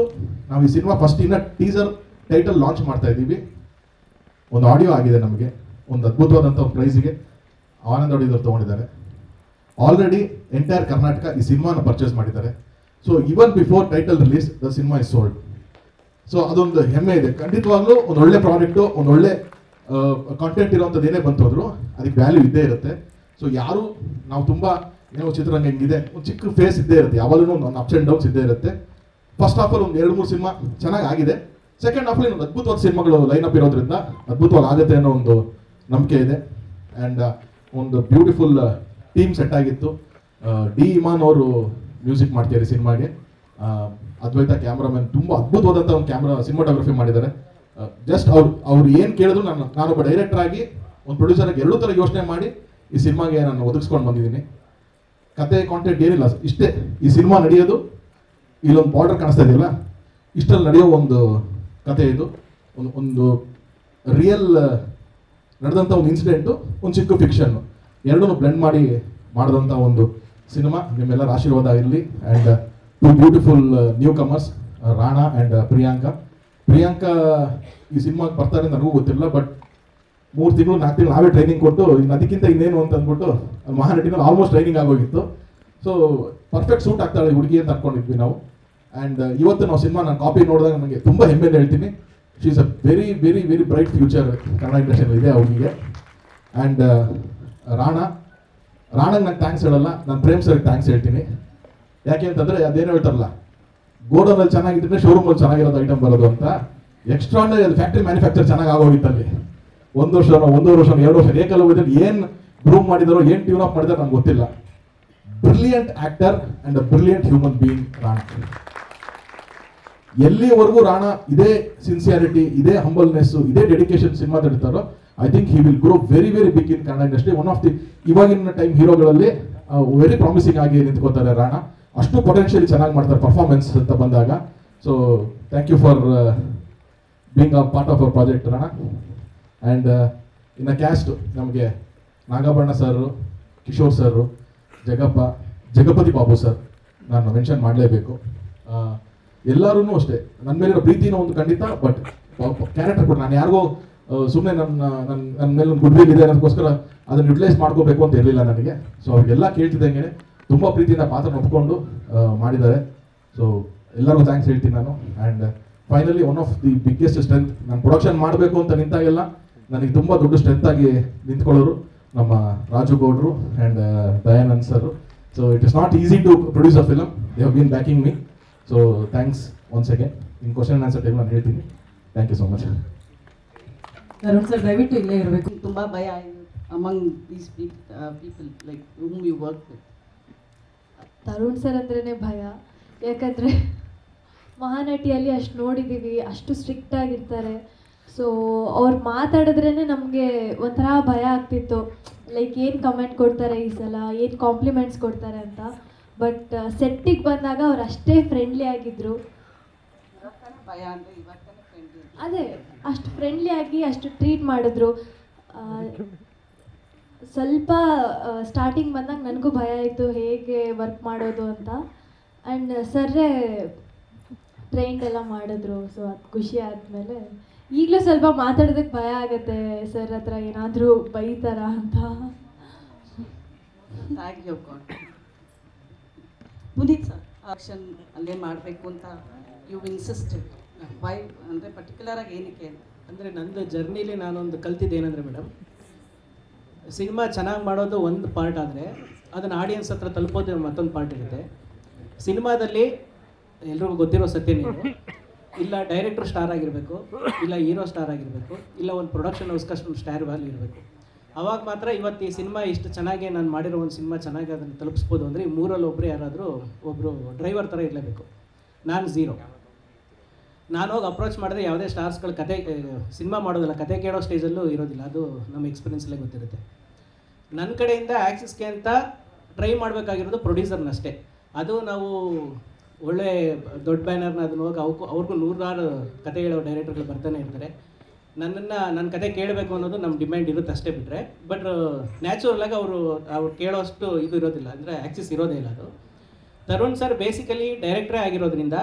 [SPEAKER 11] ನಾವು ಈ ಸಿನಿಮಾ ಫಸ್ಟ್ ಇನ್ನ ಟೀಸರ್ ಟೈಟಲ್ ಲಾಂಚ್ ಮಾಡ್ತಾ ಇದ್ದೀವಿ. ಒಂದು ಆಡಿಯೋ ಆಗಿದೆ ನಮಗೆ, ಒಂದು ಅದ್ಭುತವಾದಂಥ ಒಂದು ಪ್ರೈಸಿಗೆ ಆನಂದ್ ಅಡಿದವ್ರು ತೊಗೊಂಡಿದ್ದಾರೆ. ಆಲ್ರೆಡಿ ಎಂಟೈರ್ ಕರ್ನಾಟಕ ಈ ಸಿನಿಮಾನ ಪರ್ಚೇಸ್ ಮಾಡಿದ್ದಾರೆ. So even before title release the cinema is sold. So ಅದೊಂದು ಹೆಮ್ಮೆ ಇದೆ. ಖಂಡಿತವಾಗ್ಲೂ ಒಂದು ಒಳ್ಳೆ ಪ್ರಾಡಕ್ಟು, ಒಂದು ಒಳ್ಳೆ ಕಾಂಟೆಂಟ್ ಇರೋವಂಥದ್ದು ಏನೇ ಬಂತು ಅಂದರೂ ಅದಕ್ಕೆ ವ್ಯಾಲ್ಯೂ ಇದ್ದೇ ಇರುತ್ತೆ. ಸೊ ಯಾರು ನಾವು ತುಂಬ ಏನೋ ಚಿತ್ರರಂಗ ಹಿಂಗಿದೆ, ಒಂದು ಚಿಕ್ಕ ಫೇಸ್ ಇದ್ದೇ ಇರುತ್ತೆ, ಯಾವಾಗಲೂ ಒಂದು ಅಪ್ಸ್ ಆ್ಯಂಡ್ ಡೌನ್ಸ್ ಇದ್ದೇ ಇರುತ್ತೆ. ಫಸ್ಟ್ ಹಾಫಲ್ಲಿ ಒಂದು 2-3 ಸಿನಿಮಾ ಚೆನ್ನಾಗಿ ಆಗಿದೆ. ಸೆಕೆಂಡ್ ಹಾಫಲ್ಲಿ ಒಂದು ಅದ್ಭುತವಾದ ಸಿನಿಮಾಗಳು ಲೈನಪ್ ಇರೋದ್ರಿಂದ ಅದ್ಭುತವಾಗಿ ಆಗುತ್ತೆ ಅನ್ನೋ ಒಂದು ನಂಬಿಕೆ ಇದೆ. ಆ್ಯಂಡ್ ಒಂದು ಬ್ಯೂಟಿಫುಲ್ ಟೀಮ್ ಸೆಟ್ ಆಗಿತ್ತು. ಡಿ ಇಮಾನ್ ಅವರು ಮ್ಯೂಸಿಕ್ ಮಾಡ್ತಿದ್ದಾರೆ ಸಿನಿಮಾಗೆ. ಅದ್ವೈತ ಕ್ಯಾಮ್ರಾಮನ್ ತುಂಬ ಅದ್ಭುತವಾದಂಥ ಒಂದು ಸಿನಿಮಾಟೋಗ್ರಫಿ ಮಾಡಿದ್ದಾರೆ. ಜಸ್ಟ್ ಅವ್ರು ಏನು ಕೇಳಿದ್ರು ನಾನೊಬ್ಬ ಡೈರೆಕ್ಟರ್ ಆಗಿ ಒಂದು ಪ್ರೊಡ್ಯೂಸರ್ಗೆ ಎರಡೂ ಥರ ಯೋಚನೆ ಮಾಡಿ ಈ ಸಿನಿಮಾಗೆ ನಾನು ಒದಗಿಸ್ಕೊಂಡು ಬಂದಿದ್ದೀನಿ. ಕತೆ ಕಾಂಟೆಂಟ್ ಏನಿಲ್ಲ, ಇಷ್ಟೇ ಈ ಸಿನಿಮಾ ನಡೆಯೋದು. ಇಲ್ಲೊಂದು ಬಾರ್ಡರ್ ಕಾಣಿಸ್ತಾ ಇದೆಯಲ್ಲ, ಇಷ್ಟರಲ್ಲಿ ನಡೆಯೋ ಒಂದು ಕತೆ ಇದು. ಒಂದು ರಿಯಲ್ ನಡೆದಂಥ ಒಂದು ಇನ್ಸಿಡೆಂಟು, ಒಂದು ಚಿಕ್ಕ ಫಿಕ್ಷನ್ನು, ಎರಡೂ ಬ್ಲೆಂಡ್ ಮಾಡಿ ಮಾಡಿದಂಥ ಒಂದು ಸಿನಿಮಾ. ನಿಮ್ಮೆಲ್ಲರ ಆಶೀರ್ವಾದ ಇರಲಿ. And 2 beautiful new comers, Rana and Priyanka ಈ ಸಿನಿಮಾಗೆ ಬರ್ತಾರೆ ನನಗೂ ಗೊತ್ತಿಲ್ಲ. ಬಟ್ 3 ತಿಂಗಳು 4 ತಿಂಗಳು ನಾವೇ ಟ್ರೈನಿಂಗ್ ಕೊಟ್ಟು ಇನ್ನು ಅದಕ್ಕಿಂತ ಇನ್ನೇನು ಅಂತ ಅಂದ್ಬಿಟ್ಟು ಮಹಾನಟಿನಲ್ಲಿ ಆಲ್ಮೋಸ್ಟ್ ಟ್ರೈನಿಂಗ್ ಆಗೋಗಿತ್ತು. ಸೊ ಪರ್ಫೆಕ್ಟ್ ಸೂಟ್ ಆಗ್ತಾಳೆ ಹುಡುಗಿ ಅಂತ ಅನ್ಕೊಂಡಿದ್ವಿ ನಾವು. ಆ್ಯಂಡ್ ಇವತ್ತು ನಾವು ಸಿನಿಮಾ ನಾನು ಕಾಪಿ ನೋಡಿದಾಗ ನನಗೆ ತುಂಬ ಹೆಮ್ಮೆಯಿಂದ ಹೇಳ್ತೀನಿ, she is a very very very bright future Kannada ಇಂಡಸ್ಟ್ರಿಯಲ್ಲಿ ಇದೆ ಅವನಿಗೆ. ಆ್ಯಂಡ್ ರಾಣಂಗೆ ನಾನು ಥ್ಯಾಂಕ್ಸ್ ಹೇಳಲ್ಲ, ನಾನು ಪ್ರೇಮ್ ಸರ್ಗೆ ಥ್ಯಾಂಕ್ಸ್ ಹೇಳ್ತೀನಿ. ಯಾಕೆ ಅಂತಂದರೆ ಅದೇನು ಹೇಳ್ತಾರಲ್ಲ, ಗೋಡೌನಲ್ಲಿ ಚೆನ್ನಾಗಿದ್ರೆ ಶೋರೂಮಲ್ಲಿ ಚೆನ್ನಾಗಿರೋದು ಐಟಮ್ ಬರೋದು ಅಂತ. ಎಕ್ಸ್ಟ್ರಾರ್ನರಿ ಅದು ಫ್ಯಾಕ್ಟ್ರಿ ಮ್ಯಾನುಫ್ಯಾಕ್ಚರ್ ಚೆನ್ನಾಗಿ ಆಗೋಗಿತ್ತಲ್ಲಿ. 1 ವರ್ಷನೋ 1.5 ವರ್ಷ 2 ವರ್ಷ ಏಕಲ್ಲ ಹೋದಲ್ಲಿ ಏನು ಗ್ರೂಮ್ ಮಾಡಿದಾರೋ, ಏನು ಟ್ಯೂನ್ ಅಪ್ ಮಾಡಿದಾರೋ ನಮ್ಗೆ ಗೊತ್ತಿಲ್ಲ. Brilliant actor and a brilliant human being Rana. ಎಲ್ಲಿವರೆಗೂ ರಾಣಾ ಇದೇ ಸಿನ್ಸಿಯಾರಿಟಿ, ಇದೇ ಹಂಬಲ್ನೆಸ್ಸು, ಇದೇ ಡೆಡಿಕೇಶನ್ ಸಿನಿಮಾ ತಡಿತಾರೋ, I think he will grow very very big in Kannada industry. One of the ಇವಾಗಿನ ಟೈಮ್ ಹೀರೋಗಳಲ್ಲಿ ವೆರಿ ಪ್ರಾಮಿಸಿಂಗ್ ಆಗಿ ನಿಂತ್ಕೋತಾರೆ ರಾಣಾ. ಅಷ್ಟು ಪೊಟೆನ್ಷಿಯಲಿ ಚೆನ್ನಾಗಿ ಮಾಡ್ತಾರೆ ಪರ್ಫಾರ್ಮೆನ್ಸ್ ಅಂತ ಬಂದಾಗ. So thank you for being a part of our project Rana. And ಇನ್ನು ಕ್ಯಾಸ್ಟ್ ನಮಗೆ Nagabharana sir, Kishore sir, Jagapathi Babu sir ನಾನು ಮೆನ್ಷನ್ ಮಾಡಲೇಬೇಕು. ಎಲ್ಲರೂ ಅಷ್ಟೇ ನನ್ನ ಮೇಲಿರೋ ಪ್ರೀತಿನೂ ಒಂದು ಖಂಡಿತ. ಬಟ್ ಕ್ಯಾರೆಕ್ಟರ್ ಕೊಟ್ಟು ನಾನು ಯಾರಿಗೋ ಸುಮ್ಮನೆ ನನ್ನ ಮೇಲೆ ಒಂದು ಗುಡ್ ವಿಲ್ ಇದೆ ಅದಕ್ಕೋಸ್ಕರ ಅದನ್ನು ಯುಟಿಲೈಸ್ ಮಾಡ್ಕೋಬೇಕು ಅಂತ ಇರಲಿಲ್ಲ ನನಗೆ. ಸೊ ಅವ್ರಿಗೆಲ್ಲ ಕೇಳ್ತಿದ್ದಂಗೆ ತುಂಬ ಪ್ರೀತಿಯಿಂದ ಪಾತ್ರ ಒಪ್ಕೊಂಡು ಮಾಡಿದ್ದಾರೆ. ಸೊ ಎಲ್ಲರಿಗೂ ಥ್ಯಾಂಕ್ಸ್ ಹೇಳ್ತೀನಿ ನಾನು. And finally one of the biggest strength, ನಾನು ಪ್ರೊಡಕ್ಷನ್ ಮಾಡಬೇಕು ಅಂತ ನಿಂತಾಗೆಲ್ಲ ನನಗೆ ತುಂಬ ದೊಡ್ಡ ಸ್ಟ್ರೆಂತ್ ಆಗಿ ನಿಂತ್ಕೊಳ್ಳೋರು ನಮ್ಮ ರಾಜು ಗೌಡ್ರು and Dayanand sir. So it is not easy to produce a film, they have been backing me. So thanks once again. In question and answer time ನಾನು ಹೇಳ್ತೀನಿ. Thank you so much.
[SPEAKER 3] Tarun sir ದಯವಿಟ್ಟು ಇಲ್ಲೇ ಇರಬೇಕು.
[SPEAKER 12] ತುಂಬ ಭಯ among these people like whom you work with.
[SPEAKER 7] Tarun sir ಅಂದ್ರೇ ಭಯ. ಯಾಕಂದರೆ ಮಹಾನಟಿಯಲ್ಲಿ ಅಷ್ಟು ನೋಡಿದ್ದೀವಿ, ಅಷ್ಟು ಸ್ಟ್ರಿಕ್ಟ್ ಆಗಿರ್ತಾರೆ. ಸೊ ಅವ್ರು ಮಾತಾಡಿದ್ರೇ ನಮಗೆ ಒಂಥರ ಭಯ ಆಗ್ತಿತ್ತು, ಲೈಕ್ ಏನು ಕಮೆಂಟ್ ಕೊಡ್ತಾರೆ ಈ ಸಲ, ಏನು ಕಾಂಪ್ಲಿಮೆಂಟ್ಸ್ ಕೊಡ್ತಾರೆ ಅಂತ. ಬಟ್ ಸೆಟ್ಟಿಗೆ ಬಂದಾಗ ಅವ್ರು ಅಷ್ಟೇ ಫ್ರೆಂಡ್ಲಿ ಆಗಿದ್ದರು.
[SPEAKER 12] ಭಯ ಅಂದರೆ ಇವತ್ತೇ ಫ್ರೆಂಡ್ಲಿ.
[SPEAKER 7] ಅದೇ ಅಷ್ಟು ಫ್ರೆಂಡ್ಲಿ ಆಗಿ ಅಷ್ಟು ಟ್ರೀಟ್ ಮಾಡಿದ್ರು. ಸ್ವಲ್ಪ ಸ್ಟಾರ್ಟಿಂಗ್ ಬಂದಾಗ ನನಗೂ ಭಯ ಆಯಿತು ಹೇಗೆ ವರ್ಕ್ ಮಾಡೋದು ಅಂತ. ಆ್ಯಂಡ್ ಸರ್ರೇ ಟ್ರೈನ್ ಎಲ್ಲ ಮಾಡಿದ್ರು. ಸೊ ಅದು ಖುಷಿ ಆದಮೇಲೆ ಈಗಲೂ ಸ್ವಲ್ಪ ಮಾತಾಡೋದಕ್ಕೆ ಭಯ ಆಗುತ್ತೆ, ಸರ್ ಹತ್ರ ಏನಾದರೂ ಬೈತಾರ ಅಂತ.
[SPEAKER 12] Thank you god. Puneeth sir action ಅಲ್ಲೇ ಮಾಡಬೇಕು ಅಂತ ಯು ಇನ್ಸಿಸ್ಟೆಡ್. ವೈ ಅಂದರೆ ಪರ್ಟಿಕ್ಯುಲರಾಗಿ ಏನಕ್ಕೆ ಅಂತ?
[SPEAKER 10] ಅಂದರೆ ನಂದು ಜರ್ನಿಲಿ ನಾನೊಂದು ಕಲ್ತಿದ್ದೇನೆಂದರೆ ಮೇಡಮ್, ಸಿನಿಮಾ ಚೆನ್ನಾಗಿ ಮಾಡೋದು ಒಂದು ಪಾರ್ಟ್ ಆದರೆ ಅದನ್ನು ಆಡಿಯನ್ಸ್ ಹತ್ರ ತಲುಪೋದು ಮತ್ತೊಂದು ಪಾರ್ಟ್ ಇರುತ್ತೆ. ಸಿನಿಮಾದಲ್ಲಿ ಎಲ್ರಿಗೂ ಗೊತ್ತಿರೋ ಸತ್ಯ ನೀವು, ಇಲ್ಲ ಡೈರೆಕ್ಟ್ರ್ ಸ್ಟಾರ್ ಆಗಿರಬೇಕು, ಇಲ್ಲ ಹೀರೋ ಸ್ಟಾರ್ ಆಗಿರಬೇಕು, ಇಲ್ಲ ಒಂದು ಪ್ರೊಡಕ್ಷನ್ ಹೌಸ್ಗೆ ಸ್ಟಾರ್ ವ್ಯಾಲ್ಯೂ ಇರಬೇಕು. ಅವಾಗ ಮಾತ್ರ ಇವತ್ತು ಈ ಸಿನಿಮಾ ಇಷ್ಟು ಚೆನ್ನಾಗಿ ನಾನು ಮಾಡಿರೋ ಒಂದು ಸಿನಿಮಾ ಚೆನ್ನಾಗಿ ಅದನ್ನು ತಲುಪಿಸ್ಬೋದು. ಅಂದರೆ ಈ ಮೂರಲ್ಲಿ ಒಬ್ಬರು ಯಾರಾದರೂ ಒಬ್ಬರು ಡ್ರೈವರ್ ಥರ ಇರಲೇಬೇಕು. ನಾನು ಝೀರೋ. ನಾನು ಹೋಗಿ ಅಪ್ರೋಚ್ ಮಾಡಿದ್ರೆ ಯಾವುದೇ ಸ್ಟಾರ್ಸ್ಗಳು ಕತೆ ಸಿನಿಮಾ ಮಾಡೋದಿಲ್ಲ, ಕತೆ ಕೇಳೋ ಸ್ಟೇಜಲ್ಲೂ ಇರೋದಿಲ್ಲ. ಅದು ನಮ್ಮ ಎಕ್ಸ್ಪೀರಿಯನ್ಸಲ್ಲೇ ಗೊತ್ತಿರುತ್ತೆ. ನನ್ನ ಕಡೆಯಿಂದ ಆ್ಯಕ್ಸಿಸ್ಗೆ ಅಂತ ಟ್ರೈ ಮಾಡಬೇಕಾಗಿರೋದು ಪ್ರೊಡ್ಯೂಸರ್ನಷ್ಟೇ. ಅದು ನಾವು ಒಳ್ಳೆ ದೊಡ್ಡ ಬ್ಯಾನರ್ನ ಅದನ್ನ ಹೋಗಿ ಅವ್ರಿಗೂ ನೂರಾರು ಕತೆ ಹೇಳೋ ಡೈರೆಕ್ಟರ್ಗಳು ಬರ್ತಾನೆ ಇರ್ತಾರೆ. ನನ್ನ ಕತೆ ಕೇಳಬೇಕು ಅನ್ನೋದು ನಮ್ಮ ಡಿಮ್ಯಾಂಡ್ ಇರುತ್ತೆ ಅಷ್ಟೇ ಬಿಟ್ಟರೆ. ಬಟ್ ನ್ಯಾಚುರಲಾಗಿ ಅವ್ರು ಕೇಳೋಷ್ಟು ಇದು ಇರೋದಿಲ್ಲ, ಅಂದರೆ ಆ್ಯಕ್ಸಿಸ್ ಇರೋದೇ ಇಲ್ಲ. ಅದು ತರುಣ್ ಸರ್ ಬೇಸಿಕಲಿ ಡೈರೆಕ್ಟ್ರೇ ಆಗಿರೋದ್ರಿಂದ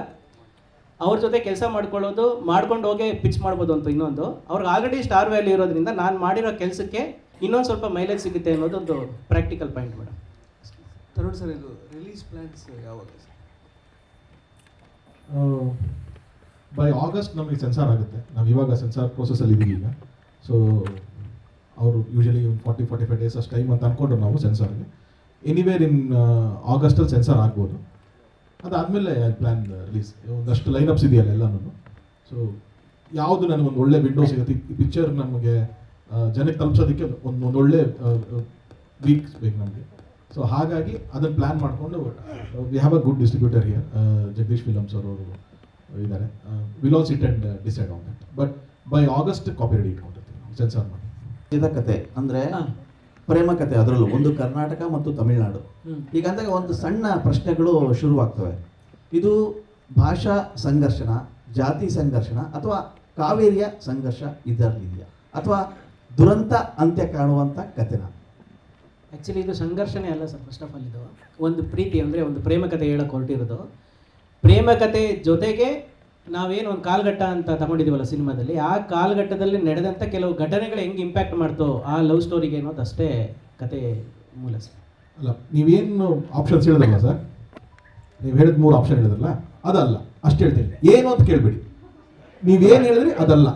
[SPEAKER 10] ಅವ್ರ ಜೊತೆ ಕೆಲಸ ಮಾಡ್ಕೊಂಡು ಹೋಗಿ ಪಿಚ್ ಮಾಡ್ಬೋದು ಅಂತ. ಇನ್ನೊಂದು ಅವ್ರಿಗೆ ಆಲ್ರೆಡಿ ಸ್ಟಾರ್ ವ್ಯಾಲ್ಯೂ ಇರೋದ್ರಿಂದ ನಾನು ಮಾಡಿರೋ ಕೆಲಸಕ್ಕೆ ಇನ್ನೊಂದು ಸ್ವಲ್ಪ ಮೈಲೇಜ್ ಸಿಗುತ್ತೆ ಅನ್ನೋದೊಂದು practical point madam.
[SPEAKER 13] Tarun sir, ಇದು ರಿಲೀಸ್ ಪ್ಲ್ಯಾನ್ಸ್ ಯಾವಾಗ ಸರ್?
[SPEAKER 11] ಬೈ ಆಗಸ್ಟ್ ನಮಗೆ ಸೆನ್ಸಾರ್ ಆಗುತ್ತೆ. ನಾವು ಇವಾಗ ಸೆನ್ಸಾರ್ ಪ್ರೋಸೆಸ್ಸಲ್ಲಿ ಇದ್ದೀವಿ ಈಗ. ಸೊ ಅವರು ಯೂಶಲಿ ಒಂದು 40-45 ಡೇಸ್ ಅಷ್ಟು ಟೈಮ್ ಅಂತ ಅಂದ್ಕೊಂಡ್ರು ನಾವು ಸೆನ್ಸಾರ್ಗೆ. ಎನಿವೇರ್ ಇನ್ ಆಗಸ್ಟಲ್ಲಿ ಸೆನ್ಸಾರ್ ಆಗ್ಬೋದು. ಅದಾದಮೇಲೆ ಪ್ಲ್ಯಾನ್ ರಿಲೀಸ್. ಒಂದಷ್ಟು ಲೈನಪ್ಸ್ ಇದೆಯಲ್ಲ ಎಲ್ಲನೂ. ಸೊ ಯಾವುದು ನನಗೊಂದು ಒಳ್ಳೆ ವಿಂಡೋ ಸಿಗುತ್ತೆ, ಈ ಪಿಕ್ಚರ್ ನಮಗೆ ಜನಕ್ಕೆ ತಲುಪಿಸೋದಕ್ಕೆ ಒಂದೊಳ್ಳೆ ವೀಕ್ಸ್ ಬೇಕು ನಮಗೆ. ಸೊ ಹಾಗಾಗಿ ಅದನ್ನು ಪ್ಲ್ಯಾನ್ ಮಾಡಿಕೊಂಡು we have a good distributor here, Jagadish films ಅವರು ಇದ್ದಾರೆ. Will all sit and decide on that. But by August copy ready ಇಟ್ಕೊಂಡಿರ್ತೀವಿ ನಾವು ಸೆನ್ಸಾರ್ ಮಾಡಿ.
[SPEAKER 14] ಕತೆ ಅಂದರೆ ಪ್ರೇಮ ಕತೆ, ಅದರಲ್ಲೂ ಒಂದು ಕರ್ನಾಟಕ ಮತ್ತು ತಮಿಳುನಾಡು. ಹೀಗಂದಾಗ ಒಂದು ಸಣ್ಣ ಪ್ರಶ್ನೆಗಳು ಶುರುವಾಗ್ತವೆ. ಇದು ಭಾಷಾ ಸಂಘರ್ಷಣ, ಜಾತಿ ಸಂಘರ್ಷಣ, ಅಥವಾ ಕಾವೇರಿಯ ಸಂಘರ್ಷ ಇದರಲ್ಲಿದೆಯಾ, ಅಥವಾ ದುರಂತ ಅಂತ್ಯ ಕಾಣುವಂಥ ಕಥೆನ?
[SPEAKER 10] ಆ್ಯಕ್ಚುಲಿ ಇದು ಸಂಘರ್ಷಣೆ ಅಲ್ಲ ಸರ್. ಫಸ್ಟ್ ಆಫ್ ಆಲ್ ಇದು ಒಂದು ಪ್ರೀತಿ, ಅಂದರೆ ಒಂದು ಪ್ರೇಮ ಕಥೆ ಹೇಳೋಕೆ ಹೊರಟಿರೋದು. ಪ್ರೇಮ ಕಥೆ ಜೊತೆಗೆ ನಾವೇನು ಒಂದು ಕಾಲ್ಘಟ್ಟ ಅಂತ ತಗೊಂಡಿದ್ದೀವಲ್ಲ ಸಿನಿಮಾದಲ್ಲಿ, ಆ ಕಾಲ್ಘಟ್ಟದಲ್ಲಿ ನಡೆದಂಥ ಕೆಲವು ಘಟನೆಗಳು ಹೆಂಗೆ ಇಂಪ್ಯಾಕ್ಟ್ ಮಾಡ್ತೋ ಆ ಲವ್ ಸ್ಟೋರಿಗೆ ಅನ್ನೋದು ಅಷ್ಟೇ ಕತೆ ಮೂಲ ಸರ್.
[SPEAKER 11] ಅಲ್ಲ, ನೀವೇನು ಆಪ್ಷನ್ಸ್ ಹೇಳಿದ್ರಲ್ಲ ಸರ್, ನೀವು ಹೇಳಿದ 3 ಆಪ್ಷನ್ ಹೇಳಿದ್ರಲ್ಲ, ಅದಲ್ಲ ಅಷ್ಟು ಹೇಳ್ತೀನಿ. ಏನು ಅಂತ ಕೇಳಬೇಡಿ, ನೀವೇನು ಹೇಳಿದ್ರಿ ಅದಲ್ಲ.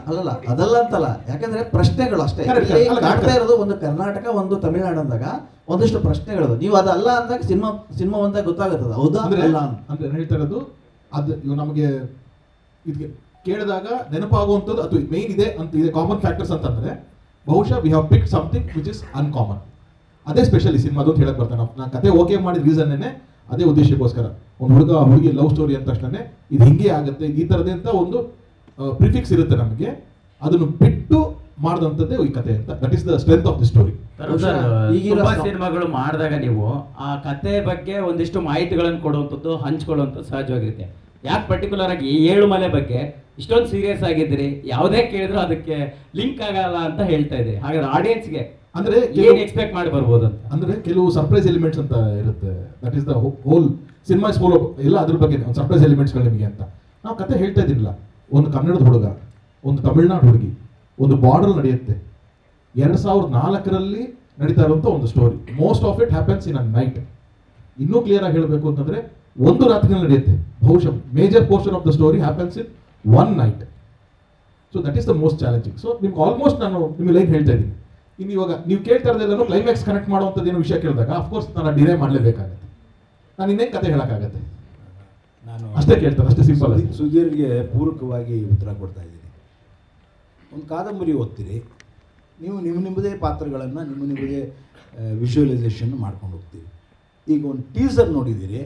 [SPEAKER 14] ಅಲ್ಲಲ್ಲ, ಅದಲ್ಲ ಅಂತಲ್ಲ, ಯಾಕಂದ್ರೆ ಪ್ರಶ್ನೆಗಳು ಅಷ್ಟೇ ಕಾಡ್ತಾ ಇರೋದು. ಒಂದು ಕರ್ನಾಟಕ, ಒಂದು ತಮಿಳುನಾಡು ಅಂದಾಗ ಒಂದಿಷ್ಟು ಪ್ರಶ್ನೆಗಳು. ನೀವು ಅದಲ್ಲ ಅಂದಾಗ ಸಿನಿಮಾ ಒಂದಾಗ ಗೊತ್ತಾಗುತ್ತದೆ ಹೌದಾ ಅಲ್ಲ
[SPEAKER 11] ಅಂತ ಹೇಳ್ತಾ ಇರೋದು. ಅದು ಇವು ನಮಗೆ ಇದಕ್ಕೆ ಕೇಳಿದಾಗ ನೆನಪಾಗುವಂಥದ್ದು ಅದು ಮೇನ್ ಇದೆ ಅಂತ ಇದೆ. ಕಾಮನ್ ಫ್ಯಾಕ್ಟರ್ಸ್ ಅಂತಂದ್ರೆ ಬಹುಶಃ we have picked something which is uncommon. ಅದೇ ಸ್ಪೆಷಲಿ ಸಿನಿಮಾದು ಅಂತ ಹೇಳಕ್ ಬರ್ತಾನೆ. ನಾನು ಕತೆ ಓಕೆ ಮಾಡಿದ ರೀಸನ್ನೇ ಅದೇ ಉದ್ದೇಶಕ್ಕೋಸ್ಕರ. ಒಂದು ಹುಡುಗಿ ಲವ್ ಸ್ಟೋರಿ ಅಂದ ತಕ್ಷಣ ಇದು ಹಿಂಗೆ ಆಗುತ್ತೆ, ಈ ಥರದೇ ಅಂತ ಒಂದು ಪ್ರಿಫಿಕ್ಸ್ ಇರುತ್ತೆ ನಮಗೆ. ಅದನ್ನು ಬಿಟ್ಟು ಮಾಡಿದಂಥದ್ದೇ ಈ ಕತೆ ಅಂತ. That is the strength of the story.
[SPEAKER 15] ತುಂಬಾ ಸಿನಿಮಾಗಳು ಮಾಡಿದಾಗ ನೀವು ಆ ಕತೆ ಬಗ್ಗೆ ಒಂದಿಷ್ಟು ಮಾಹಿತಿಗಳನ್ನು ಕೊಡುವಂಥದ್ದು, ಹಂಚ್ಕೊಳ್ಳುವಂಥದ್ದು ಸಹಜವಾಗಿರುತ್ತೆ. ಯಾಕೆ ಪರ್ಟಿಕ್ಯುಲರ್ ಆಗಿ 7 ಮಲೆ ಬಗ್ಗೆ ಇಷ್ಟೊಂದು ಸೀರಿಯಸ್ ಆಗಿದ್ದೀರಿ, ಯಾವುದೇ ಕೇಳಿದ್ರು ಅದಕ್ಕೆ ಲಿಂಕ್ ಆಗಲ್ಲ ಅಂತ ಹೇಳ್ತಾ ಇದ್ದೀರಿ. ಹಾಗಾದ್ರೆ ಆಡಿಯನ್ಸ್ಗೆ
[SPEAKER 11] ಅಂದ್ರೆ
[SPEAKER 15] ಏನು ಎಕ್ಸ್ಪೆಕ್ಟ್ ಮಾಡಿ ಬರ್ಬೋದು ಅಂತ?
[SPEAKER 11] ಅಂದ್ರೆ ಕೆಲವು ಸರ್ಪ್ರೈಸ್ ಎಲಿಮೆಂಟ್ಸ್ ಅಂತ ಇರುತ್ತೆ. That is the whole cinema is full ಎಲ್ಲ ಅದ್ರ ಬಗ್ಗೆ ಒಂದು ಸರ್ಪ್ರೈಸ್ ಎಲಿಮೆಂಟ್ಸ್ಗಳು ನಿಮಗೆ ಅಂತ. ನಾವು ಕತೆ ಹೇಳ್ತಾ ಇದ್ದಿಲ್ಲ. ಒಂದು ಕನ್ನಡದ ಹುಡುಗ, ಒಂದು ತಮಿಳ್ನಾಡು ಹುಡುಗಿ, ಒಂದು ಬಾರ್ಡರ್ ನಡೆಯುತ್ತೆ. 2004ರಲ್ಲಿ ನಡೀತಾ ಇರುವಂಥ ಒಂದು story. Most of it happens in a night. ಇನ್ನೂ ಕ್ಲಿಯರ್ ಆಗಿ ಹೇಳಬೇಕು ಅಂತಂದ್ರೆ ಒಂದು ರಾತ್ರಿನಲ್ಲಿ ನಡೆಯುತ್ತೆ. ಬಹುಶಃ major portion of the story happens in one night. So that is the most challenging. So ನಿಮ್ಗೆ ಆಲ್ಮೋಸ್ಟ್ ನಾನು ನಿಮಗೆ ಲೈನ್ ಹೇಳ್ತಾ ಇದ್ದೀನಿ. ಇನ್ನು ಇವಾಗ ನೀವು ಕೇಳ್ತಾ ಇರೋದೆಲ್ಲರೂ ಕ್ಲೈಮ್ಯಾಕ್ಸ್ ಕನೆಕ್ಟ್ ಮಾಡುವಂಥದ್ದು ಏನೋ ವಿಷಯ ಕೇಳಿದಾಗ ಅಫ್ಕೋರ್ಸ್ ನಾನು ಡಿಲೇ ಮಾಡಲೇಬೇಕಾಗತ್ತೆ. ನಾನು ಇನ್ನೇನು ಕತೆ ಹೇಳೋಕ್ಕಾಗತ್ತೆ?
[SPEAKER 2] ನಾನು
[SPEAKER 11] ಅಷ್ಟೇ ಕೇಳ್ತಾರೆ, ಅಷ್ಟೇ ಸಿಂಪಲ್.
[SPEAKER 2] ಸುಧೀರ್ಗೆ ಪೂರಕವಾಗಿ ಉತ್ತರ ಕೊಡ್ತಾ ಇದ್ದೀನಿ. ಒಂದು ಕಾದಂಬರಿ ಓದ್ತೀರಿ, ನೀವು ನಿಮ್ಮದೇ ಪಾತ್ರಗಳನ್ನು ನಿಮ್ಮದೇ ವಿಜುವಲೈಸೇಷನ್ ಮಾಡ್ಕೊಂಡು ಹೋಗ್ತೀರಿ. ಈಗ ಒಂದು ಟೀಸರ್ ನೋಡಿದ್ದೀರಿ,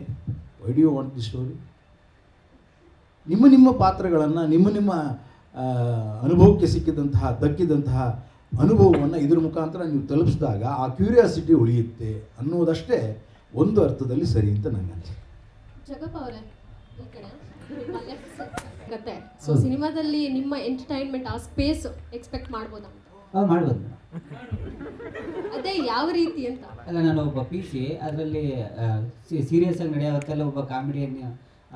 [SPEAKER 2] why do you want the story? ನಿಮ್ಮ ಪಾತ್ರಗಳನ್ನು ನಿಮ್ಮ ಅನುಭವಕ್ಕೆ ದಕ್ಕಿದಂತಹ ಅನುಭವವನ್ನು ಇದ್ರ ಮುಖಾಂತರ ನೀವು ತಲುಪಿಸಿದಾಗ ಆ ಕ್ಯೂರಿಯಾಸಿಟಿ ಉಳಿಯುತ್ತೆ ಅನ್ನೋದಷ್ಟೇ ಒಂದು ಅರ್ಥದಲ್ಲಿ ಸರಿ ಅಂತ ನಂಗೆ ಅನ್ಸುತ್ತೆ.
[SPEAKER 16] ಜಗಪ್ಪ ಅವರೇ ಈ ಕಡೆ ಕತೆ ಸೊ ಸಿನಿಮಾದಲ್ಲಿ ನಿಮ್ಮ ಎಂಟರ್ಟೈನ್ಮೆಂಟ್ ಆ ಸ್ಪೇಸ್ ಎಕ್ಸ್ಪೆಕ್ಟ್ ಮಾಡ್ಬೋದಾ?
[SPEAKER 4] ಮಾಡ್ಬೋದು.
[SPEAKER 16] ಅದೇ ಯಾವ ರೀತಿ ಅಂತ
[SPEAKER 4] ಅಲ್ಲ, ನಾನು ಒಬ್ಬ ಪಿ ಸಿ, ಅದರಲ್ಲಿ ಸೀರಿಯಸ್ ಆಗಿ ನಡೆಯೋ ಹೊತ್ತಲ್ಲ ಒಬ್ಬ ಕಾಮಿಡಿಯನ್,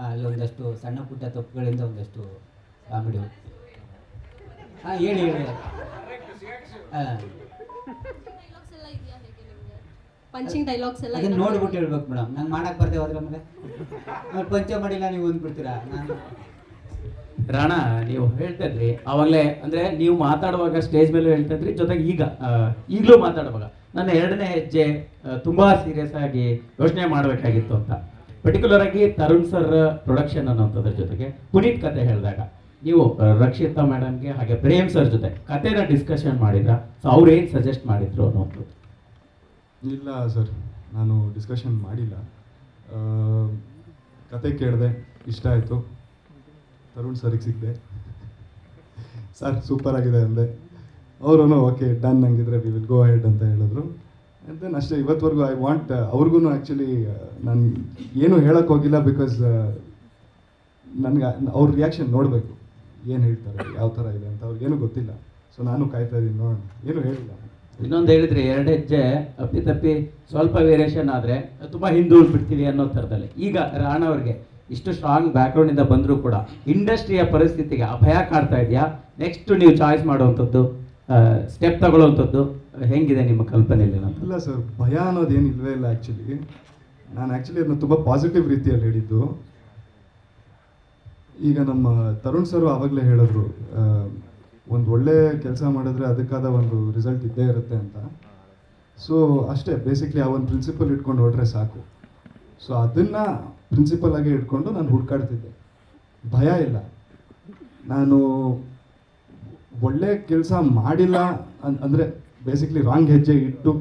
[SPEAKER 4] ಅಲ್ಲಿ ಒಂದಷ್ಟು ಸಣ್ಣ ಪುಟ್ಟ ತಪ್ಪುಗಳಿಂದ ಒಂದಷ್ಟು ಕಾಮಿಡಿ. ಹಾಂ, ಹೇಳಿ ಹೇಳಿ. ಹಾಂ,
[SPEAKER 16] ಪಂಚಿಂಗ್ ಡೈಲಾಗ್ಸ್ ಎಲ್ಲ
[SPEAKER 4] ಅದನ್ನ ನೋಡ್ಬಿಟ್ಟು ಹೇಳ್ಬೇಕು ಮೇಡಮ್. ನಂಗೆ ಮಾಡಕ್ಕೆ ಬರ್ದೆ ಹೋದ್ರೆ ಆಮೇಲೆ ಪಂಚ ಮಾಡಿಲ್ಲ ನೀವು ಅಂದ್ಬಿಡ್ತೀರಾ. ನಾನು
[SPEAKER 15] ರಾಣ, ನೀವು ಹೇಳ್ತಾ ಇದ್ರಿ ಆವಾಗಲೇ, ಅಂದರೆ ನೀವು ಮಾತಾಡುವಾಗ ಸ್ಟೇಜ್ ಮೇಲೆ ಹೇಳ್ತಾ ಇದ್ರಿ, ಜೊತೆಗೆ ಈಗಲೂ ಮಾತಾಡುವಾಗ ನನ್ನ ಎರಡನೇ ಹೆಜ್ಜೆ ತುಂಬ ಸೀರಿಯಸ್ ಆಗಿ ಯೋಚನೆ ಮಾಡಬೇಕಾಗಿತ್ತು ಅಂತ. ಪರ್ಟಿಕ್ಯುಲರ್ ಆಗಿ ತರುಣ್ ಸರ್ ಪ್ರೊಡಕ್ಷನ್ ಅನ್ನೋಂಥದ್ರ ಜೊತೆಗೆ ಪುನೀತ್ ಕತೆ ಹೇಳಿದಾಗ ನೀವು ರಕ್ಷಿತಾ ಮೇಡಮ್ಗೆ ಹಾಗೆ ಪ್ರೇಮ್ ಸರ್ ಜೊತೆ ಕತೆನ ಡಿಸ್ಕಷನ್ ಮಾಡಿದ್ರ, ಸೊ ಅವ್ರು ಏನು ಸಜೆಸ್ಟ್ ಮಾಡಿದ್ರು ಅನ್ನೋದು?
[SPEAKER 8] ಇಲ್ಲ ಸರ್, ನಾನು ಡಿಸ್ಕಷನ್ ಮಾಡಿಲ್ಲ. ಕತೆ ಕೇಳಿದೆ, ಇಷ್ಟ ಆಯಿತು, ತರುಣ್ ಸರ್ಗೆ ಸಿಕ್ಕಿದೆ, ಸರ್ ಸೂಪರ್ ಆಗಿದೆ ಅಂದೆ. ಅವರು ಓಕೆ ಡನ್, ಹಂಗಿದ್ರೆ ವಿ ವಿಲ್ ಗೋ ಹೆಡ್ ಅಂತ ಹೇಳಿದ್ರು. ಆ್ಯಂಡ್ ದೆನ್ ಅಷ್ಟೇ. ಇವತ್ತುವರೆಗೂ ಐ ವಾಂಟ್ ಅವ್ರಿಗೂ ಆ್ಯಕ್ಚುಲಿ ನಾನು ಏನೂ ಹೇಳೋಕ್ಕೆ ಹೋಗಿಲ್ಲ, ಬಿಕಾಸ್ ನನಗೆ ಅವ್ರ ರಿಯಾಕ್ಷನ್ ನೋಡಬೇಕು, ಏನು ಹೇಳ್ತಾರೆ, ಯಾವ ಥರ ಇದೆ ಅಂತ ಅವ್ರಿಗೇನು ಗೊತ್ತಿಲ್ಲ. ಸೊ ನಾನು ಕಾಯ್ತಾ ಇದ್ದೀನಿ, ನೋಡೋಣ. ಏನೂ ಹೇಳಿಲ್ಲ.
[SPEAKER 15] ಇನ್ನೊಂದು ಹೇಳಿದ್ರಿ, ಎರಡು ಹೆಜ್ಜೆ ಅಪ್ಪಿತಪ್ಪಿ ಸ್ವಲ್ಪ ವೇರಿಯೇಷನ್ ಆದರೆ ತುಂಬ ಹಿಂದುಳಿದ್ಬಿಡ್ತೀವಿ ಅನ್ನೋ ಥರದಲ್ಲಿ. ಈಗ ರಾಣ ಅವ್ರಿಗೆ ಇಷ್ಟು ಸ್ಟ್ರಾಂಗ್ ಬ್ಯಾಕ್ಗ್ರೌಂಡಿಂದ ಬಂದರೂ ಕೂಡ ಇಂಡಸ್ಟ್ರಿಯ ಪರಿಸ್ಥಿತಿಗೆ ಅಭಯ ಕಾಡ್ತಾ ಇದೆಯಾ? ನೆಕ್ಸ್ಟ್ ನೀವು ಚಾಯ್ಸ್ ಮಾಡುವಂಥದ್ದು, ಸ್ಟೆಪ್ ತಗೊಳ್ಳುವಂಥದ್ದು ಹೆಂಗಿದೆ ನಿಮ್ಮ ಕಲ್ಪನೆಯಲ್ಲಿ?
[SPEAKER 8] ಇಲ್ಲ ಸರ್, ಭಯ ಅನ್ನೋದೇನು ಇಲ್ಲವೇ ಇಲ್ಲ. ಆ್ಯಕ್ಚುಲಿ ನಾನು ಅದನ್ನು ತುಂಬ ಪಾಸಿಟಿವ್ ರೀತಿಯಲ್ಲಿ ಹೇಳಿದ್ದು. ಈಗ ನಮ್ಮ ತರುಣ್ ಸರ್ ಆವಾಗಲೇ ಹೇಳಿದ್ರು, ಒಂದು ಒಳ್ಳೆ ಕೆಲಸ ಮಾಡಿದ್ರೆ ಅದಕ್ಕಾದ ಒಂದು ರಿಸಲ್ಟ್ ಇದ್ದೇ ಇರುತ್ತೆ ಅಂತ. ಸೊ ಅಷ್ಟೇ, ಬೇಸಿಕ್ಲಿ ಆ ಒಂದು ಪ್ರಿನ್ಸಿಪಲ್ ಇಟ್ಕೊಂಡು ಹೊರಟ್ರೆ ಸಾಕು. ಸೊ ಅದನ್ನು ಪ್ರಿನ್ಸಿಪಲ್ ಆಗಿ ಇಟ್ಕೊಂಡು ನಾನು ಹುಡ್ಕಾಡ್ತಿದ್ದೆ. ಭಯ ಇಲ್ಲ. ನಾನು ಒಳ್ಳೆ ಕೆಲಸ ಮಾಡಿಲ್ಲ ಅಂದರೆ ಬೇಸಿಕ್ಲಿ ರಾಂಗ್ ಹೆಜ್ಜೆ ಇಟ್ಟು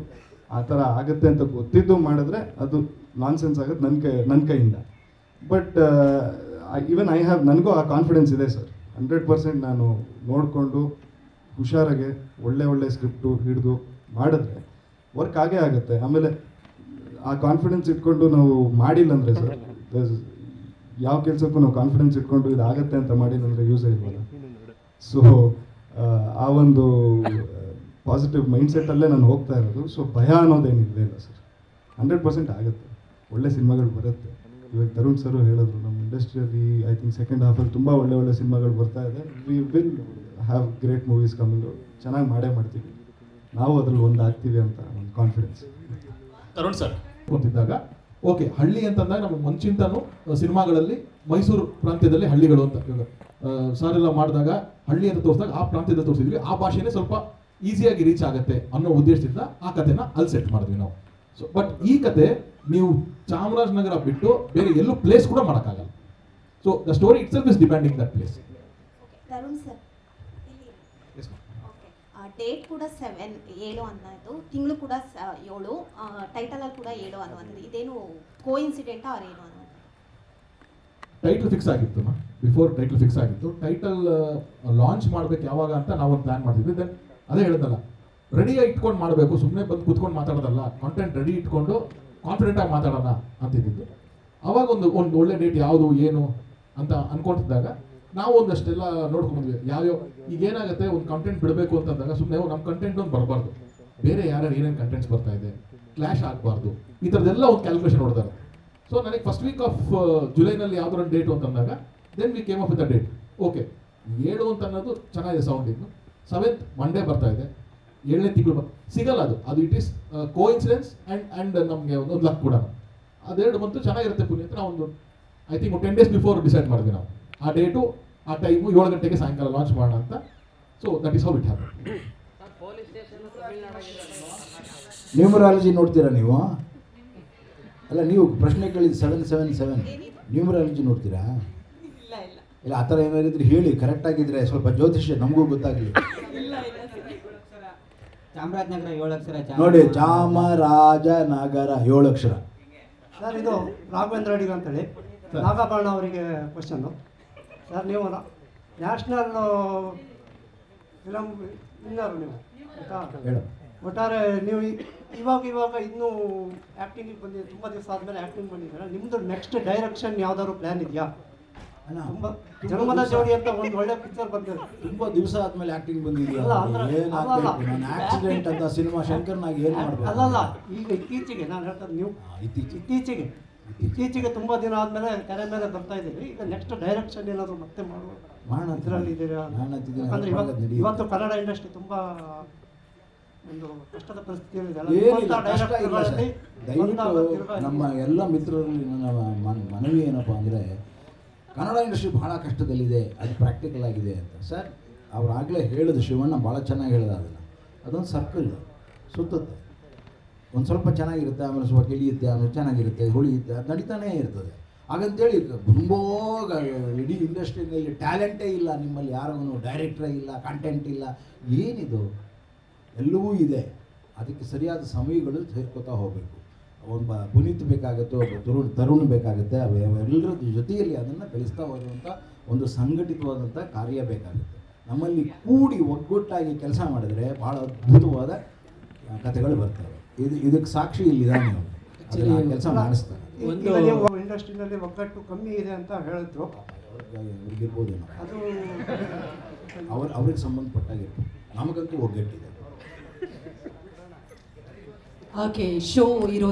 [SPEAKER 8] ಆ ಥರ ಆಗುತ್ತೆ ಅಂತ ಗೊತ್ತಿದ್ದು ಮಾಡಿದ್ರೆ ಅದು ನಾನ್ಸೆನ್ಸ್ ಆಗುತ್ತೆ ನನ್ನ ಕೈಯಿಂದ. ಬಟ್ ಈವನ್ ಐ ಹ್ಯಾವ್, ನನಗೂ ಆ ಕಾನ್ಫಿಡೆನ್ಸ್ ಇದೆ ಸರ್. 100% ನಾನು ನೋಡಿಕೊಂಡು ಹುಷಾರಾಗೆ ಒಳ್ಳೆ ಸ್ಕ್ರಿಪ್ಟು ಹಿಡಿದು ಮಾಡಿದ್ರೆ ವರ್ಕ್ ಆಗೇ ಆಗುತ್ತೆ. ಆಮೇಲೆ ಆ ಕಾನ್ಫಿಡೆನ್ಸ್ ಇಟ್ಕೊಂಡು ನಾವು ಮಾಡಿಲ್ಲ ಅಂದರೆ ಸರ್, ಯಾವ ಕೆಲಸಕ್ಕೂ ನಾವು ಕಾನ್ಫಿಡೆನ್ಸ್ ಇಟ್ಕೊಂಡು ಇದಾಗತ್ತೆ ಅಂತ ಮಾಡಿಲ್ಲ ಅಂದರೆ ಯೂಸೇ ಇಲ್ವಲ್ಲ. ಸೊ ಆ ಒಂದು ಪಾಸಿಟಿವ್ ಮೈಂಡ್ಸೆಟ್ಟಲ್ಲೇ ನಾನು ಹೋಗ್ತಾ ಇರೋದು. ಸೊ ಭಯ ಅನ್ನೋದೇನಿದೆ ಇಲ್ಲ ಸರ್, 100% ಆಗುತ್ತೆ. ಒಳ್ಳೆ ಸಿನಿಮಾಗಳು ಬರುತ್ತೆ. ಇವಾಗ ತರುಣ್ ಸರು ಹೇಳಿದ್ರು, ನಮ್ಮ ಇಂಡಸ್ಟ್ರಿಯಲ್ಲಿ ಐ ಥಿಂಕ್ ಸೆಕೆಂಡ್ ಹಾಫಲ್ಲಿ ತುಂಬ ಒಳ್ಳೆ ಸಿನಿಮಾಗಳು ಬರ್ತಾ ಇದೆ. We will have great movies coming. ಚೆನ್ನಾಗಿ ಮಾಡ್ತೀವಿ ನಾವು, ಅದ್ರಲ್ಲಿ ಒಂದು ಆಗ್ತೀವಿ ಅಂತ ಒಂದು ಕಾನ್ಫಿಡೆನ್ಸ್.
[SPEAKER 11] ತರುಣ್ ಸರ್ ಗೊತ್ತಿದ್ದಾಗ ಓಕೆ, ಹಳ್ಳಿ ಅಂತಂದಾಗ ನಮಗೆ ಮುಂಚಿಂತನೂ ಸಿನಿಮಾಗಳಲ್ಲಿ ಮೈಸೂರು ಪ್ರಾಂತ್ಯದಲ್ಲಿ ಹಳ್ಳಿಗಳು ಅಂತ ಇವಾಗ ಸರ್ ಎಲ್ಲ ಮಾಡಿದಾಗ ಹಳ್ಳಿ ಅಂತ ತೋರಿಸಿದಾಗ ಆ ಪ್ರಾಂತ್ಯದಲ್ಲಿ ತೋರಿಸಿದ್ವಿ. ಆ ಭಾಷೆನೇ ಸ್ವಲ್ಪ ಈಸಿಯಾಗಿ ರೀಚ್ ಆಗುತ್ತೆ ಅನ್ನೋ ಉದ್ದೇಶದಿಂದ ಆ ಕಥೆನ ಅಲ್ಲಿ ಸೆಟ್ ಮಾಡಿದ್ವಿ ನಾವು. ಸೊ ಬಟ್ ಈ ಕತೆ ನೀವು ಚಾಮರಾಜನಗರ ಬಿಟ್ಟು ಬೇರೆ ಎಲ್ಲೂ ಪ್ಲೇಸ್ ಕೂಡ ಮಾಡೋಕ್ಕಾಗಲ್ಲ. So the story it self is depending that place.
[SPEAKER 17] Tarun sir, date ಕೂಡ 7 ಅನ್ನೋದು, ತಿಂಗಳು ಕೂಡ 7, ಟೈಟಲಲ್ಲಿ ಕೂಡ 7 ಅನ್ನುವಂಥದ್ದು. ಇದೇನು ಕೋ ಇನ್ಸಿಡೆಂಟಾ ಅವ್ರು ಏನು ಅನ್ನೋದು?
[SPEAKER 11] ಟೈಟಲ್ ಫಿಕ್ಸ್ ಆಗಿತ್ತು, ಬಿಫೋರ್ ಟೈಟಲ್ ಫಿಕ್ಸ್ ಆಗಿತ್ತು. ಟೈಟಲ್ ಲಾಂಚ್ ಮಾಡ್ಬೇಕು ಯಾವಾಗ ಅಂತ ನಾವೊಂದು ಪ್ಲಾನ್ ಮಾಡಿದ್ವಿ. ದೆನ್ ಅದೇ ಹೇಳಿದಲ್ಲ, ರೆಡಿಯಾಗಿ ಇಟ್ಕೊಂಡು ಮಾಡಬೇಕು, ಸುಮ್ಮನೆ ಬಂದು ಕೂತ್ಕೊಂಡು ಮಾತಾಡೋದಲ್ಲ, ಕಾಂಟೆಂಟ್ ರೆಡಿ ಇಟ್ಕೊಂಡು ಕಾನ್ಫಿಡೆಂಟಾಗಿ ಮಾತಾಡೋಣ ಅಂತಿದ್ದು. ಅವಾಗ ಒಂದು ಒಳ್ಳೆ ಡೇಟ್ ಯಾವುದು ಏನು ಅಂತ ಅನ್ಕೊತಿದ್ದಾಗ ನಾವು ಒಂದಷ್ಟೆಲ್ಲ ನೋಡ್ಕೊಂಡ್ಬಂದ್ವಿ. ಯಾವ್ಯಾವ ಈಗ ಏನಾಗುತ್ತೆ, ಒಂದು ಕಂಟೆಂಟ್ ಬಿಡಬೇಕು ಅಂತಂದಾಗ ಸುಮ್ಮನೆ ನಮ್ಮ ಕಂಟೆಂಟ್ ಒಂದು ಬರಬಾರ್ದು, ಬೇರೆ ಯಾರ್ಯಾರು ಏನೇನು ಕಂಟೆಂಟ್ಸ್ ಬರ್ತಾ ಇದೆ, ಕ್ಲಾಶ್ ಆಗಬಾರ್ದು, ಈ ಥರದ್ದೆಲ್ಲ ಒಂದು ಕ್ಯಾಲ್ಕುಲೇಷನ್ ನೋಡ್ತಾರೆ. ಸೊ ನನಗೆ ಫಸ್ಟ್ ವೀಕ್ ಆಫ್ ಜುಲೈನಲ್ಲಿ ಯಾವ್ದಾರ ಒಂದು ಡೇಟು ಅಂತಂದಾಗ then we came up with the date. Okay, 7 ಅಂತ ಅನ್ನೋದು ಚೆನ್ನಾಗಿದೆ ಸೌಂಡಿಂಗು. 7th ಮಂಡೇ ಬರ್ತಾ ಇದೆ, 7ನೇ ತಿಂಗಳು ಸಿಗಲ್ಲ ಅದು it is coincidence and ನಮಗೆ ಒಂದು ಲಕ್ ಕೂಡ. ಅದೆರಡು ಬಂತು ಚೆನ್ನಾಗಿರುತ್ತೆ ಪುಣ್ಯ ಅಂತ ನಾವು ಒಂದು I think 10 days before decide ಮಾಡಿದ್ವಿ ನಾವು. ಆ ಡೇಟು ಆ ಟೈಮು 7 ಗಂಟೆಗೆ ಸಾಯಂಕಾಲ ಲಾಂಚ್ ಮಾಡೋಣ ಅಂತ. So that is how it happen.
[SPEAKER 2] Numerology ನೋಡ್ತೀರಾ ನೀವು? ಅಲ್ಲ, ನೀವು ಪ್ರಶ್ನೆ ಕೇಳಿದ 777 ನ್ಯೂಮರಾಲಜಿ ನೋಡ್ತೀರಾ? ಇಲ್ಲ, ಆ ಥರ ಏನಾರಿದ್ರೆ ಹೇಳಿ, ಕರೆಕ್ಟಾಗಿದ್ದರೆ ಸ್ವಲ್ಪ ಜ್ಯೋತಿಷ್ಯ ನಮಗೂ ಗೊತ್ತಾಗಲಿ.
[SPEAKER 4] ಚಾಮರಾಜನಗರ 7 ಅಕ್ಷರ.
[SPEAKER 2] ನೋಡಿ, ಚಾಮರಾಜನಗರ 7 ಅಕ್ಷರ.
[SPEAKER 18] ಸರ್, ಇದು ರಾಘವೇಂದ್ರ ಅಡಿಗ ಅಂತೇಳಿ ನಾಗಾಭರಣ ಅವರಿಗೆ ಕ್ವಶನ್ನು. ಸರ್, ನೀವು ನ್ಯಾಷನಲ್ ಫಿಲಮ್ ವಿನ್ನರು ನೀವು, ಆಯಿತಾ? ಒಟ್ಟಾರೆ ನೀವು ಇವಾಗ ಇನ್ನೂ ಆ್ಯಕ್ಟಿಂಗಿಗೆ ಬಂದಿದೆ, ತುಂಬ ದಿವಸ ಆದಮೇಲೆ ಆ್ಯಕ್ಟಿಂಗ್ ಬಂದಿದ್ದಾರೆ. ನಿಮ್ಮದು ನೆಕ್ಸ್ಟ್ ಡೈರೆಕ್ಷನ್ ಯಾವ್ದಾದ್ರು ಪ್ಲ್ಯಾನ್ ಇದೆಯಾ? ತುಂಬ ಜನ್ಮದ ಜೋಡಿ ಅಂತ ಒಂದು ಒಳ್ಳೆ ಪಿಕ್ಚರ್ ಬಂದಿದೆ.
[SPEAKER 2] ತುಂಬ ದಿವಸ ಆದ್ಮೇಲೆ ಆಕ್ಟಿಂಗ್ ಬಂದಿದೆಯಲ್ಲ,
[SPEAKER 18] ಅಲ್ಲ, ಅಂದ್ರೆ
[SPEAKER 2] ಏನಾಗಬೇಕು? ನಾನು ಆಕ್ಸಿಡೆಂಟ್ ಅಂತ ಸಿನಿಮಾ ಶಂಕರ್ನಾಗಿ ಏನು ಮಾಡ್ಬೇಕು?
[SPEAKER 18] ಅಲ್ಲಲ್ಲ, ಈಗ ಇತ್ತೀಚೆಗೆ ನಾನು ಹೇಳ್ತಾರೆ, ನೀವು ಇತ್ತೀಚೆಗೆ ತುಂಬ ದಿನ ಆದಮೇಲೆ ತೆರೆ ಮೇಲೆ ಬರ್ತಾ ಇದ್ದೀರಿ. ಈಗ ನೆಕ್ಸ್ಟ್ ಡೈರೆಕ್ಷನ್ ಏನಾದರೂ ಮತ್ತೆ
[SPEAKER 2] ಮಾಡೋಣ
[SPEAKER 18] ಇದರಲ್ಲಿ ಇದ್ದೀರಾ? ಅಂದರೆ ಇವತ್ತು ಕನ್ನಡ ಇಂಡಸ್ಟ್ರಿ ತುಂಬ ಒಂದು ಕಷ್ಟದ ಪರಿಸ್ಥಿತಿಯಲ್ಲಿದೆ.
[SPEAKER 2] ಏನಿಲ್ಲ, ಕಷ್ಟ ಇಲ್ಲ ಸರ್. ದಯವಿಟ್ಟು ನಮ್ಮ ಎಲ್ಲ ಮಿತ್ರರಲ್ಲಿ ನನ್ನ ಮನವಿ ಏನಪ್ಪ ಅಂದರೆ, ಕನ್ನಡ ಇಂಡಸ್ಟ್ರಿ ಬಹಳ ಕಷ್ಟದಲ್ಲಿದೆ, ಅದು ಪ್ರಾಕ್ಟಿಕಲ್ ಆಗಿದೆ ಅಂತ. ಸರ್ ಅವ್ರು ಆಗಲೇ ಹೇಳಿದ್ರು, ಶಿವಣ್ಣ ಭಾಳ ಚೆನ್ನಾಗಿ ಹೇಳಿದ, ಅದೊಂದು ಸರ್ಕಲ್ ಸುತ್ತುತ್ತೆ. ಒಂದು ಸ್ವಲ್ಪ ಚೆನ್ನಾಗಿರುತ್ತೆ, ಆಮೇಲೆ ಸ್ವಲ್ಪ ಇಳಿಯುತ್ತೆ, ಆಮೇಲೆ ಚೆನ್ನಾಗಿರುತ್ತೆ, ಉಳಿಯುತ್ತೆ, ಅದು ನಡೀತಾನೇ ಇರ್ತದೆ. ಹಾಗಂತೇಳಿ ತುಂಬ ಇಡೀ ಇಂಡಸ್ಟ್ರಿನಲ್ಲಿ ಟ್ಯಾಲೆಂಟೇ ಇಲ್ಲ, ನಿಮ್ಮಲ್ಲಿ ಯಾರಿಗೂ ಡೈರೆಕ್ಟ್ರೇ ಇಲ್ಲ, ಕಂಟೆಂಟ್ ಇಲ್ಲ, ಏನಿದು? ಎಲ್ಲವೂ ಇದೆ. ಅದಕ್ಕೆ ಸರಿಯಾದ ಸಮಯಗಳು ಸೇರ್ಕೋತಾ ಹೋಗಬೇಕು. ಒಬ್ಬ ಪುನೀತ್ ಬೇಕಾಗುತ್ತೆ, ಒಬ್ಬ ತರುಣ್ ಬೇಕಾಗುತ್ತೆ. ಅವೆಲ್ಲರ ಜೊತೆಯಲ್ಲಿ ಅದನ್ನು ಬೆಳೆಸ್ತಾ ಹೋಗುವಂಥ ಒಂದು ಸಂಘಟಿತವಾದಂಥ ಕಾರ್ಯ ಬೇಕಾಗುತ್ತೆ. ನಮ್ಮಲ್ಲಿ ಕೂಡಿ ಒಗ್ಗಟ್ಟಾಗಿ ಕೆಲಸ ಮಾಡಿದರೆ ಭಾಳ ಅದ್ಭುತವಾದ ಕಥೆಗಳು ಬರ್ತವೆ. ಇದಕ್ಕೆ ಸಾಕ್ಷಿ ಇಲ್ಲಿದ್ದಾನೆ, ಕೆಲಸ ಮಾಡಿಸ್ತಾರೆ.
[SPEAKER 18] ಇಂಡಸ್ಟ್ರಿನಲ್ಲಿ ಒಗ್ಗಟ್ಟು ಕಮ್ಮಿ ಇದೆ ಅಂತ ಹೇಳಿದ್ರು,
[SPEAKER 2] ಇರ್ಬೋದೇನೋ,
[SPEAKER 18] ಅದು
[SPEAKER 2] ಅವ್ರಿಗೆ ಸಂಬಂಧಪಟ್ಟಾಗಿರ್ಬೋದು. ನಮಗಂತೂ ಒಗ್ಗಟ್ಟಿದೆ.
[SPEAKER 3] ಓಕೆ, ಶೋ ಇರೋ